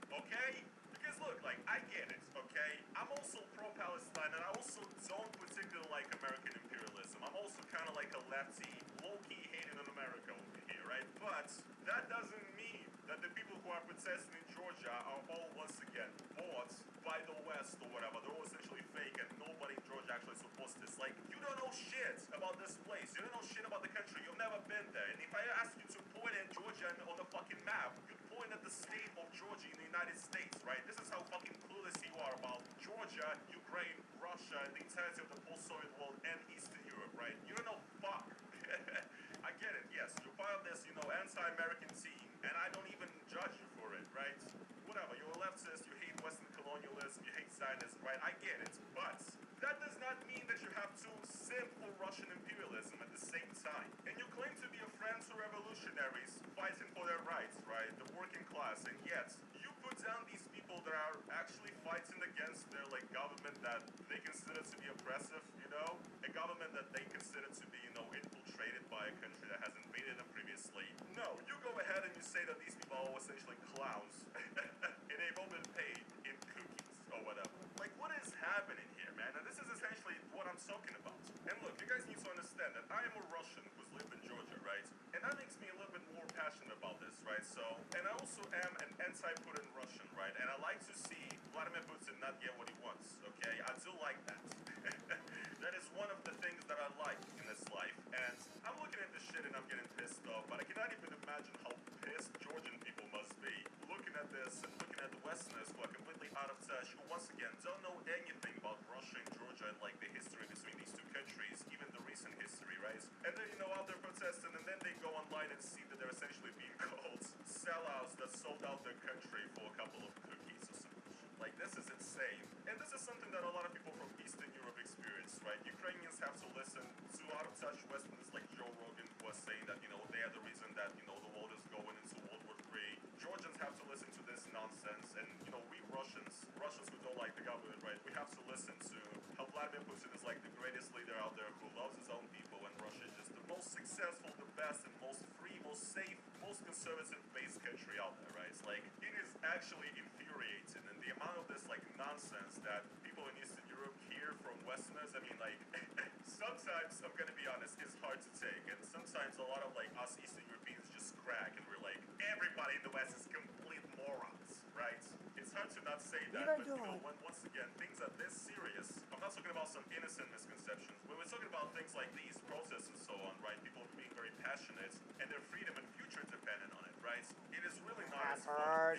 okay? Because look, like, I get it, okay? I'm also pro-Palestine, and I also don't particularly like American imperialism. I'm also kind of like a lefty, low-key hating on America over here, right? But that doesn't mean that the people who are protesting in Georgia are all, once again, bought by the West or whatever. They're all essentially fake, and nobody in Georgia actually supports this. Like, you don't know shit about this place. You don't know shit about the country. You've never been there. And if I ask you to point at Georgia on the fucking map, you'd point at the state of Georgia in the United States, right? This is how fucking clueless you are about Georgia, Ukraine, Russia, and the entirety of the post-Soviet world and Eastern Europe, right? You don't know fuck. I get it, yes. You're part of this, you know, anti-American team, and I don't even judge you for it, right? Whatever, you're a leftist, you hate Western colonialism, you hate Zionism, right? I get it, but that does not mean that you have to simp for Russian imperialism at the same time. And you claim to be a revolutionaries fighting for their rights, right? The working class, and yet you put down these people that are actually fighting against their like government that they consider to be oppressive, you know, a government that they consider to be, you know, infiltrated by a country that has invaded them previously. No, you go ahead and you say that these people are all essentially clowns, and they've all been paid in cookies or whatever. Like, what is happening here, man? And this is essentially what I'm talking about. And look, you guys need to understand that I am a Russian who's lived in Georgia, right? And that makes me a little bit more passionate about this, right? So, and I also am an anti-Putin Russian, right? And I like to see Vladimir Putin not get what he wants, okay? I do like that. That is one of the things that I like in this life. And I'm looking at this shit and I'm getting pissed off, but I cannot even imagine how pissed Georgian people must be looking at this and looking at the Westerners who are completely out of touch, who once again don't know anything about Russia and Georgia and like the history between these two countries, even the recent history, right? And then, you know, out there protesting, and then they go online and see that they're essentially being called sellouts that sold out their country for a couple of cookies or something. Like, this is insane. And this is something that a lot of people from Eastern Europe experience, right? Ukrainians have to listen to out-of-touch Westerners like Joe Rogan who are saying that, you know, they are the reason that, you know, the world is going into World War III. Georgians have to listen to this nonsense. And, you know, we Russians who don't like the government, right? We have to listen to how Vladimir Putin is like the greatest leader out there who loves his own people, and Russia is just the most successful, the best, and most free, most safe, most conservative-based country out there, right? It's like, it is actually infuriating, and the amount of this like nonsense that people in Eastern Europe hear from Westerners, I mean, like, sometimes, I'm gonna be honest, it's hard to take, and sometimes a lot of like us Eastern Europeans just crack, and we're like, everybody in the West is complete morons, right? It's hard to not say that, but you know, once again, things are this serious. I'm not talking about some innocent misconceptions. When we're talking about things like these protests and so on, right? People being very passionate and their freedom and future dependent on it, right? It is really not as fun.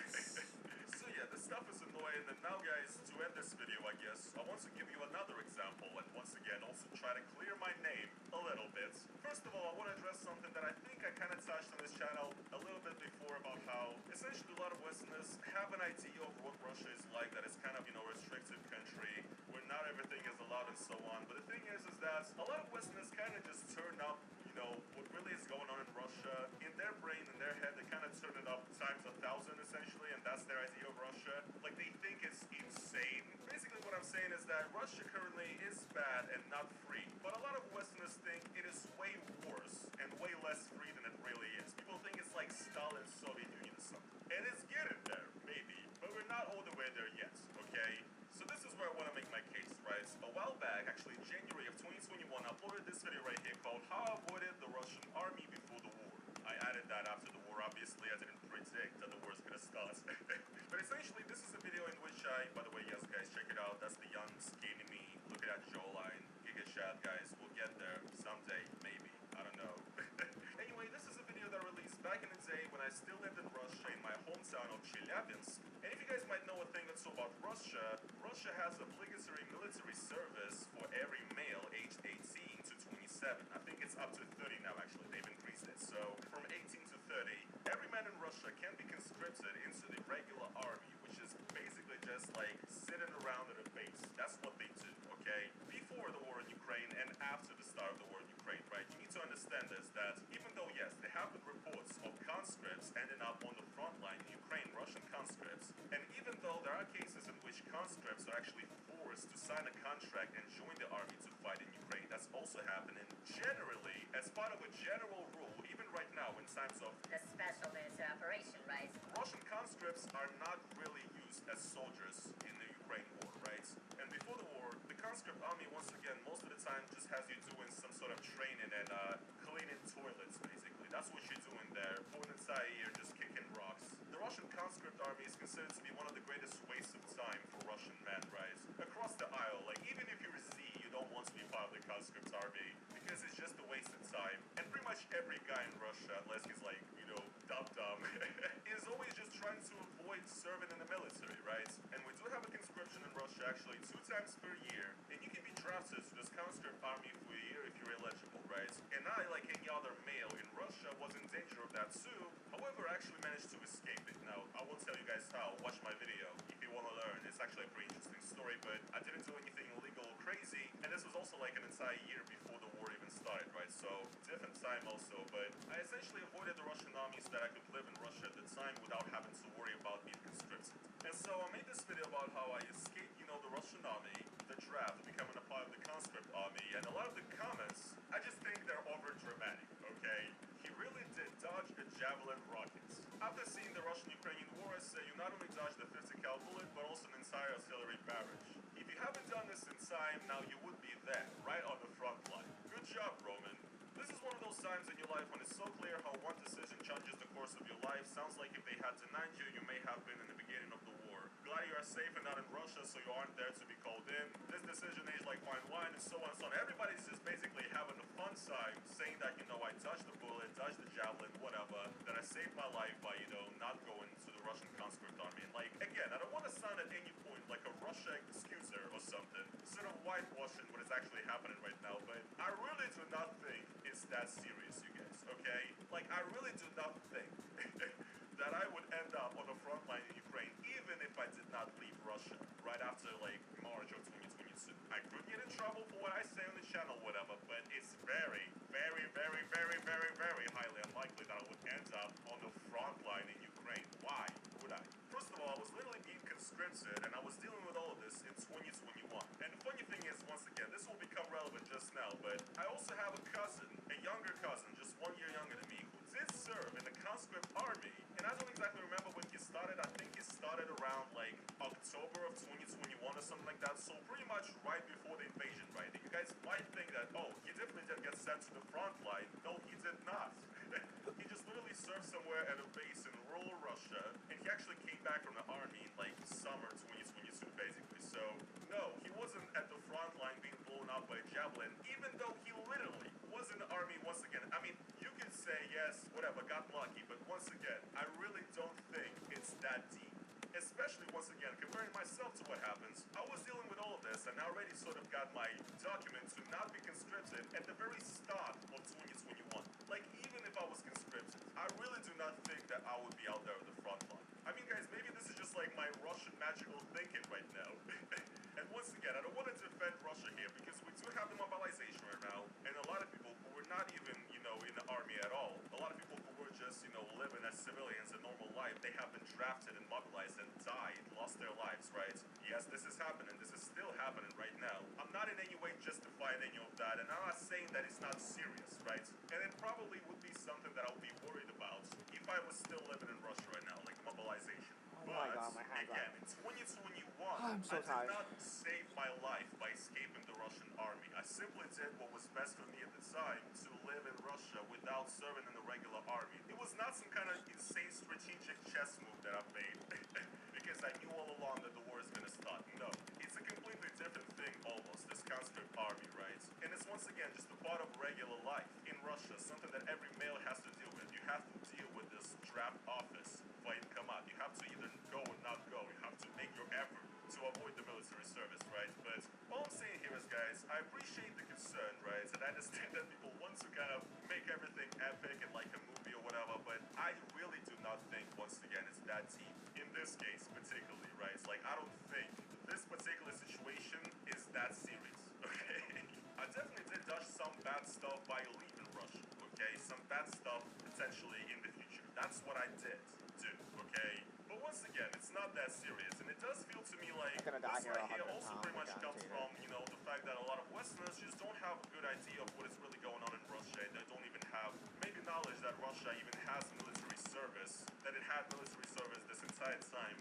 So yeah, this stuff is annoying. And now, guys, to end this video, I guess, I want to give you another example, and once again, also try to clear my name a little bit. First of all, I want to address something that I think I kind of touched on this channel a little bit before about how essentially a lot of Westerners have an idea of what Russia is like, that it's kind of, you know, a restrictive country where not everything is allowed and so on. But the thing is that a lot of Westerners kind of just turn up, you know, what really is going on in Russia. In their brain, in their head, they kind of turn it up times 1,000 essentially, and that's their idea of Russia. Like, they think it's insane. Basically what I'm saying is that Russia currently is bad and not free, but a lot of Westerners think it is way worse and way less free than it really is. People think it's like Stalin's Soviet Union or something. And it's getting there, maybe, but we're not all the way there yet, okay? So this is where I want to make my case, right? A while back, actually January of 2021, I uploaded this video right here called How I Avoided the Russian Army Before the War. I added that after the war, obviously. I didn't predict that the war is gonna start. But essentially, this is a video in which by the way, yes guys, check it out. That's the young, skinny me. Look at that jawline. Giga Chad, guys. We'll get there someday, maybe. I don't know. Anyway, this is a video that I released back in the day when I still lived in Russia, in my hometown of Chelyabinsk. And if you guys might know a thing or two about Russia, Russia has obligatory military service for every male aged 18 to 27. I think it's up to 30 now, actually. They've increased it. So from 18 to 30, every man in Russia can be conscripted into the regular army, which is basically just like sitting around at a base. That's what they do, okay? Before the war in Ukraine and after the start of the war in Ukraine, right? You need to understand this, that even though, yes, there have been reports of conscripts ending up on the front line in Ukraine, Russian conscripts, and even though there are cases in which conscripts are actually forced to sign a contract and join the army to fight in Ukraine, that's also happening. Generally, as part of a general rule, even right now in times of The special military operation, right? Russian conscripts are not really used as soldiers in the Ukraine war, right? And before the war, the conscript army, once again, most of the time just has you doing some sort of training and cleaning toilets, basically. That's what you're doing there for an entire year, just kicking rocks. The Russian conscript army is considered to be one of the greatest wastes of time for Russian men, right? Across the aisle, like, even if you're Z, you don't want to be part of the conscript army because it's just a waste of time. And pretty much every guy in Russia, unless he's like, you know, dumb, is always just trying to avoid serving in the military, right? And we do have a conscription in Russia actually 2 times per year, and you can be drafted to this conscript army for a year if you're eligible, right? And I, like any other male in Russia, was in danger of that too. However, I actually managed to escape it. Now, I won't tell you guys how. Watch my video if you want to learn. It's actually a pretty interesting story, but I didn't do anything illegal or crazy, and this was also like an entire year before the war even started. started, right? So different time also, but I essentially avoided the Russian armies that I could live in Russia at the time without having to worry about being conscripted. And so I made this video about how I escaped, the Russian army, the draft, becoming a part of the conscript army, and a lot of the comments, I just think they're over dramatic, okay? He really did dodge a javelin rocket. After seeing the Russian-Ukrainian war, I say you not only dodged the 50 cal bullet, but also an entire artillery barrage. If you haven't done this in time, now you would be there, right on the front line. Good job, Roman. This is one of those times in your life when it's so clear how one decision changes the course of your life. Sounds like if they had denied you, you may have been in the beginning of the war. Glad you are safe and not in Russia, so you aren't there to be called in. This decision aged like fine wine, and so on and so on. Everybody's just basically having a fun time, saying that, I dodged the bullet, dodged the javelin, whatever, that I saved my life by, not going to the Russian conscript army. And again, I don't want to sound at any point like a Russia excuser or something, sort of whitewashing what is actually happening right now, but I really do not think it's that serious, you guys, okay? I really do not think that I would end up on the front line in Ukraine, even if I did not leave Russia right after, March of 2022. I could get in trouble for what I say on the channel, whatever, but it's very, very, very, very, very, very highly unlikely that I would end up on the front line in Ukraine. Why would I? First of all, I was literally being conscripted, and I was dealing with all of this in 2021. And the funny thing is, once again, this will become relevant just now, but I also have a cousin, a younger cousin, just 1 year younger than me, who did serve in the conscript army, and I don't exactly remember when he started. I think he started around, October of 2021 or something like that, so pretty much right before the invasion, right? And you guys might think that, oh, he definitely did get sent to the front line. No, he did not. He just literally served somewhere at a base in rural Russia, and he actually came back from the army in, summer 2022, basically. So, no, he wasn't at the front line being blown up by a javelin, even though he literally was in the army once again. I mean, you can say, yes, whatever, got lucky, but once again, I really don't think it's that deep. Especially, once again, comparing myself to what happens, I was dealing with all of this, and I already sort of got my document to not be conscripted at the very start of 2021. Even if I was conscripted, I really do not think that I would be out there at the front line. I mean, guys, maybe this is just my Russian magical thinking right now. And once again, I don't want to defend Russia here, because we do have the mobilization right now, and a lot of people who were not even, in the army at all, a lot of people who were just, living as civilians a normal life, they have been drafted and mobilized and died, lost their lives, right? Yes, this is happening. This is still happening right now. I'm not in any way justifying any of that, and I'm not saying that it's not serious, right? And it probably would be something that I would be worried about if I was still living in Russia right now, like mobilization. Oh my God, my hands Again, are... in 2021, I'm so I did tired. not save my life by escaping the Russian army. I simply did what was best for me at the time, to live in Russia without serving in the regular army. It was not some kind of insane strategic chess move that I made, because I knew all along that the war is going to start. No, it's a completely different thing almost, this conscript army, right? And it's once again just a part of regular life in Russia, something that every male has to deal with. You have to deal with this draft office before you come out. You have to either go or not go. You have to make your effort to avoid the military service, right? But all I'm saying here is, guys, I appreciate the concern, right? And I understand that people want to kind of make everything epic and like a movie or whatever, but I really do not think, once again, it's that deep. In this case, particularly, right? It's I don't think this particular situation is that serious, okay? I definitely did dodge some bad stuff by leaving Russia, okay? Some bad stuff potentially in the future. That's what I did do, okay? But once again, it's not that serious, and it does feel to me like I'm gonna die this here right here 100 also times, pretty much I comes guarantee from, the fact that a lot of Westerners just don't have a good idea of what is really going on in Russia, and they don't even have maybe knowledge that Russia even has military service, that it had military service this entire time,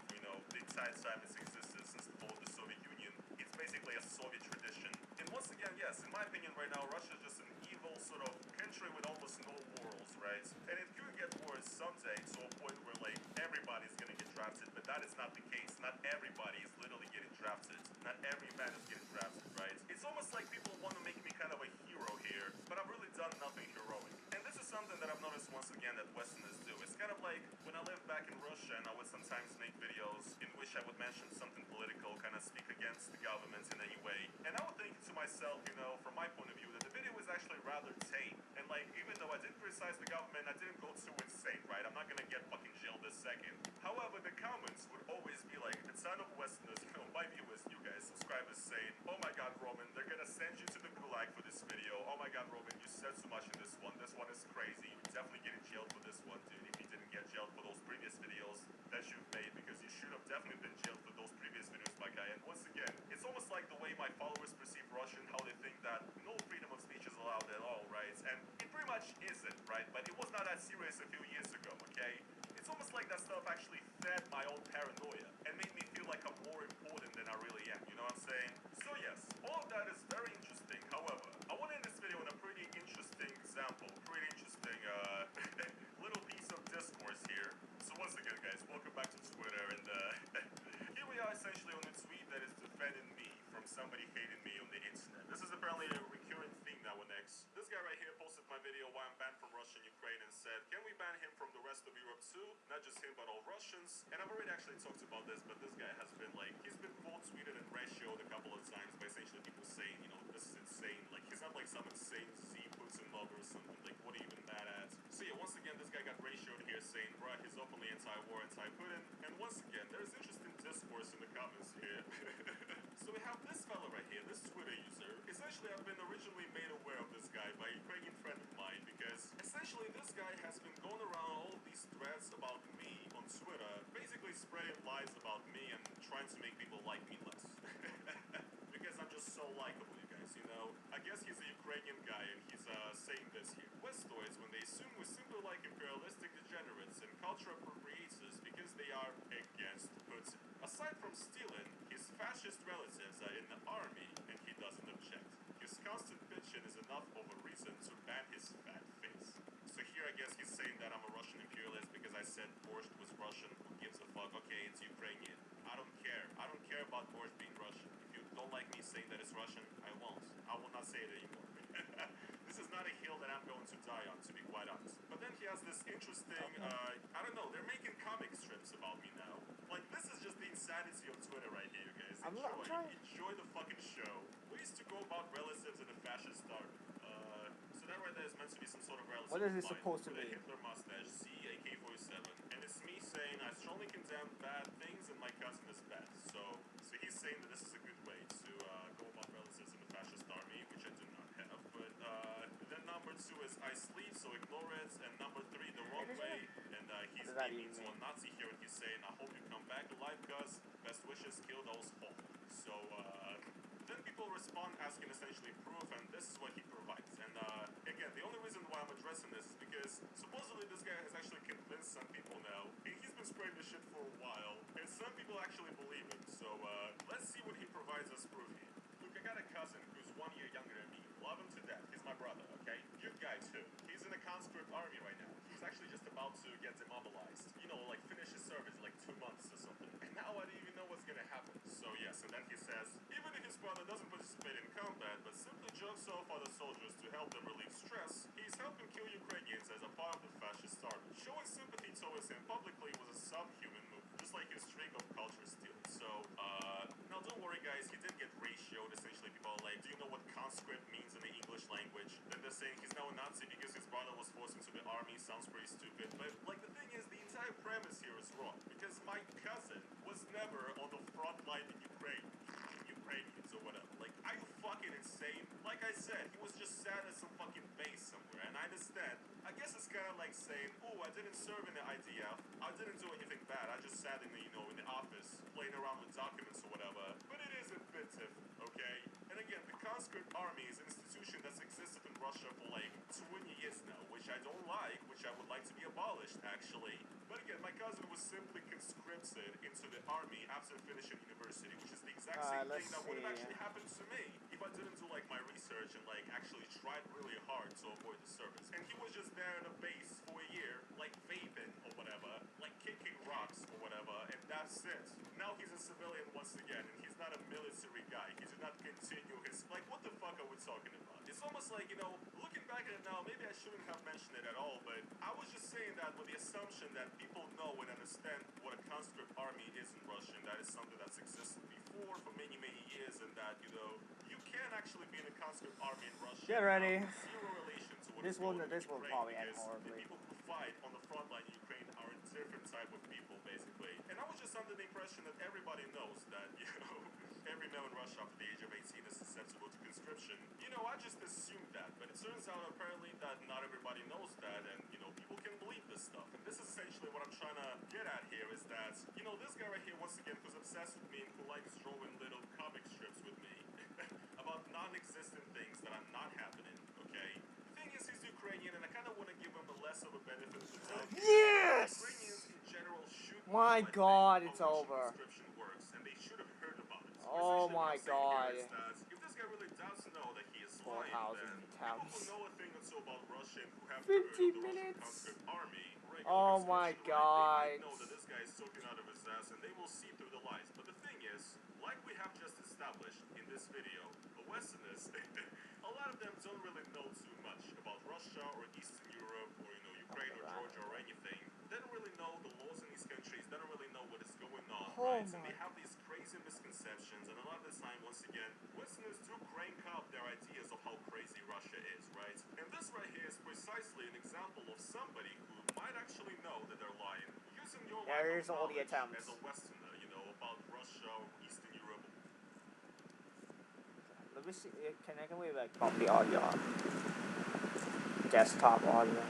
the entire time it's existed since the fall of the Soviet Union. It's basically a Soviet tradition. And once again, yes, in my opinion right now, Russia is just an evil sort of country with almost no morals, right? And it could get worse someday to a point where everybody's gonna get drafted, but that is not the case. Not everybody is literally getting drafted. Not every man is getting drafted, right? It's almost like people want to make me kind of a hero here, but I've really done nothing heroic. And this is something that I've noticed once again that Westerners do. It's kind of like when I lived back in Russia, and I would sometimes make videos in which I would mention something political, kind of speak against the government in any way. And I would think to myself, from my point of view, that the video was actually rather tame. And even though I did criticize the government, I didn't go too insane, right? I'm not gonna get fucking jailed this second. However, the comments would always be a ton of Westerners, my viewers, you guys, subscribers saying, oh my God, Roman, they're gonna send you to the gulag for this video. Oh my God, Roman, you said too much in this one. This one is crazy. You're definitely getting jailed for this one, dude. If you didn't get jailed for those previous videos that you've made, because you should have definitely been jailed for those previous videos, my guy. And once again, it's almost like the way my followers perceive Russian, how they think that no freedom of speech is allowed at all, right? And it pretty much isn't, right? But it was not that serious a few years ago, okay? It's almost like that stuff actually fed my own paranoia and made me feel like I'm more important than I really am, you know what I'm saying? So yes, all of that is very interesting. However, I want to end this video on a pretty interesting example, pretty interesting little piece of discourse here. So once again, guys, welcome back to Twitter, and here we are essentially on a tweet that is defending me from somebody hating me on the internet. This is apparently a recurring theme now on X. This guy right here posted my video why I'm banned from Russia and Ukraine and said, can we ban him from the rest of Europe too? Not just him, but all Russians. And I've already actually talked about this, but this guy has been like, he's been quote tweeted and ratioed a couple of times by essentially people saying, you know, this is insane. Like, he's not like some insane Z Putin lover or something. Like, what are you even mad at? So yeah, once again, this guy got ratioed here saying, bruh, he's openly anti-war, anti-Putin. And once again, there's interesting discourse in the comments here. So we have this fella right here, this Twitter user. Essentially, I've been originally made aware of this guy by a Ukrainian friend of mine, because essentially this guy has been going around all of these threads about me on Twitter, basically spreading lies about me and trying to make people like me less. Because I'm just so likable, you guys, you know? I guess he's a Ukrainian guy, and he's saying this here. Westoids, when they assume we're simply like imperialistic degenerates and culture appropriators because they are against Putin. Aside from stealing, his fascist relatives are in the army, and he doesn't object. His constant bitching is enough of a reason to ban his fat face. So here I guess he's saying that I'm a Russian imperialist because I said borscht was Russian. Who gives a fuck? Okay, it's Ukrainian. I don't care. I don't care about borscht being Russian. If you don't like me saying that it's Russian, I won't. I will not say it anymore. This is not a hill that I'm going to die on, to be quite honest. But then he has this interesting, I don't know, they're making comic strips about me now. Like, this is just the insanity of Twitter right here, you guys. Enjoy the fucking show. Ways to go about relatives in a fascist army. So that right there is meant to be some sort of relative. What is this supposed to with a be? Hitler mustache, C AK-47, and it's me saying I strongly condemn bad things and my cousin is bad. So he's saying that this is a good way to go about relatives in the fascist army, which I do not have. But then number 2 is I sleep, so ignore it, and number 3 the wrong way, and he's beaming to a Nazi here, and he's saying I hope you come back alive, cuz best wishes, kill those all. So then people respond asking essentially proof, and this is what he provides. And again, the only reason why I'm addressing this is because supposedly this guy has actually convinced some people now. He's been spreading this shit for a while, and some people actually believe him. So let's see what he provides as proof here. Look, I got a cousin who's 1 year younger than me. Love him to death. He's my brother, okay? Good guy too. He's in the conscript army right now. He's actually just about to get demobilized. You know, like finish his service like 2 months or something. And now I don't even know what's gonna happen. So yes, and then he says, even if his brother doesn't participate in combat, but simply jokes off other soldiers to help them relieve stress, he's helping kill Ukrainians as a part of the fascist army. Showing sympathy towards him publicly was a subhuman move, just like his streak of culture stealing. So, now don't worry guys, he did get ratioed. Essentially people are like, do you know what conscript means in the English language? Then they're saying he's now a Nazi because his brother was forced into the army. Sounds pretty stupid, but like the thing is, the entire premise here is wrong, because my cousin was never on the front line in Ukraine. Ukrainians or whatever. Like, are you fucking insane? Like I said, he was just sat at some fucking base somewhere, and I understand. I guess it's kind of like saying, oh, I didn't serve in the IDF. I didn't do anything bad. I just sat in the, you know, in the office, playing around with documents or whatever. But it is a bit different, okay? And again, the conscript army is an institution that's existed in Russia for like 20 years now, which I don't like, which I would like to be abolished, actually. But again, my cousin was simply conscripted into the army after finishing university, which is the exact same thing that would have actually happened to me if I didn't do like my research and like actually tried really hard to avoid the service. And he was just there at a base for a year, like vaping or whatever, like kicking rocks or whatever, and that's it. Now he's a civilian once again, and he's not a military guy. He did not continue his, like, what the fuck are we talking about? It's almost like, you know, looking back at it now, maybe I shouldn't have mentioned it at all, but I was just saying that with the assumption that people know and understand what a conscript army is in Russia, and that is something that's existed before for many, many years, and that, you know, you can actually be in a conscript army in Russia. Get ready. Zero relation to what what's This will going on in Ukraine, probably end because horribly. the people who fight on the front line in Ukraine are a different type of people, basically. And I was just under the impression that everybody knows that, every male in Russia after the age of 18 is susceptible to conscription. I just assumed that, but it turns out apparently that not everybody knows that, and, people can believe this stuff. And this is essentially what I'm trying to get at here, is that, this guy right here, once again, who's obsessed with me and who likes drawing little comic strips with me about non-existent things that are not happening, okay? The thing is, he's Ukrainian, and I kind of want to give him a less of a benefit of the doubt. Yes! Ukrainians in general should My know, I God, think, it's how Russian over. conscription works, and they should have heard about it. So Oh essentially my what I'm saying God. here is that if this guy really does know that he is lying, 4,000 then people tabs. who know a thing or so about Russia and who have 50 heard of the Russian minutes. conscript army, regular Oh my conscription, right, they might God. know that this guy is talking out of his ass, and they will see through the lies. But the thing is, like we have just established in this video, Westerners, a lot of them don't really know too much about Russia or Eastern Europe or, Ukraine or Georgia or anything. They don't really know the laws in these countries. They don't really know what is going on, right? And they have these crazy misconceptions, and a lot of the time, once again, Westerners do crank up their ideas of how crazy Russia is, right? And this right here is precisely an example of somebody who might actually know that they're lying, using your Yeah, lack here's of all the knowledge attempts. as a Westerner, about Russia or Eastern Europe. Let me see. Can we bump the audio up? Desktop audio.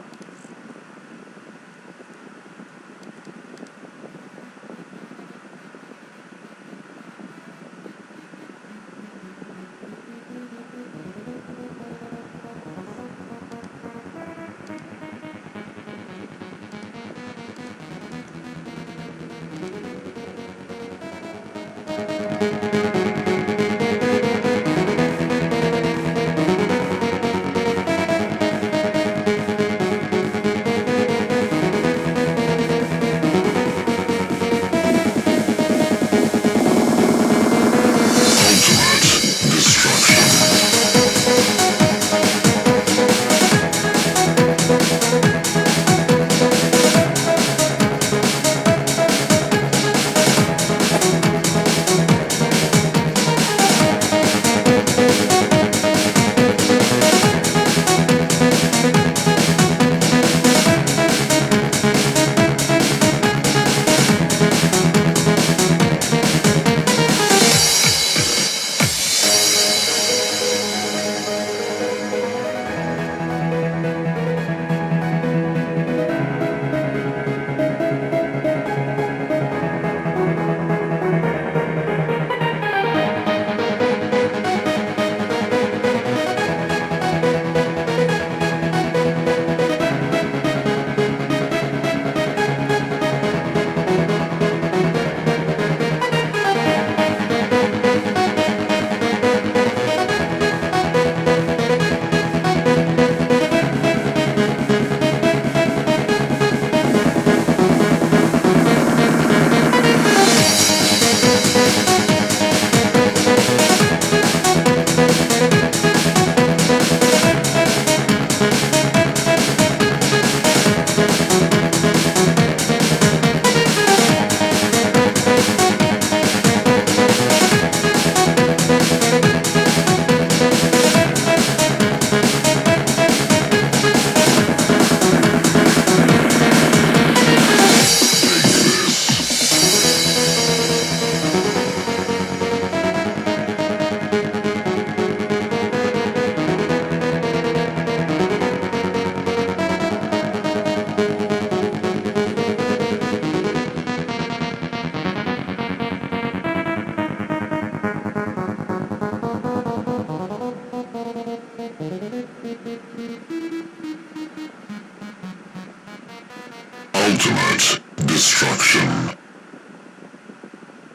Ultimate destruction.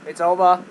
It's over.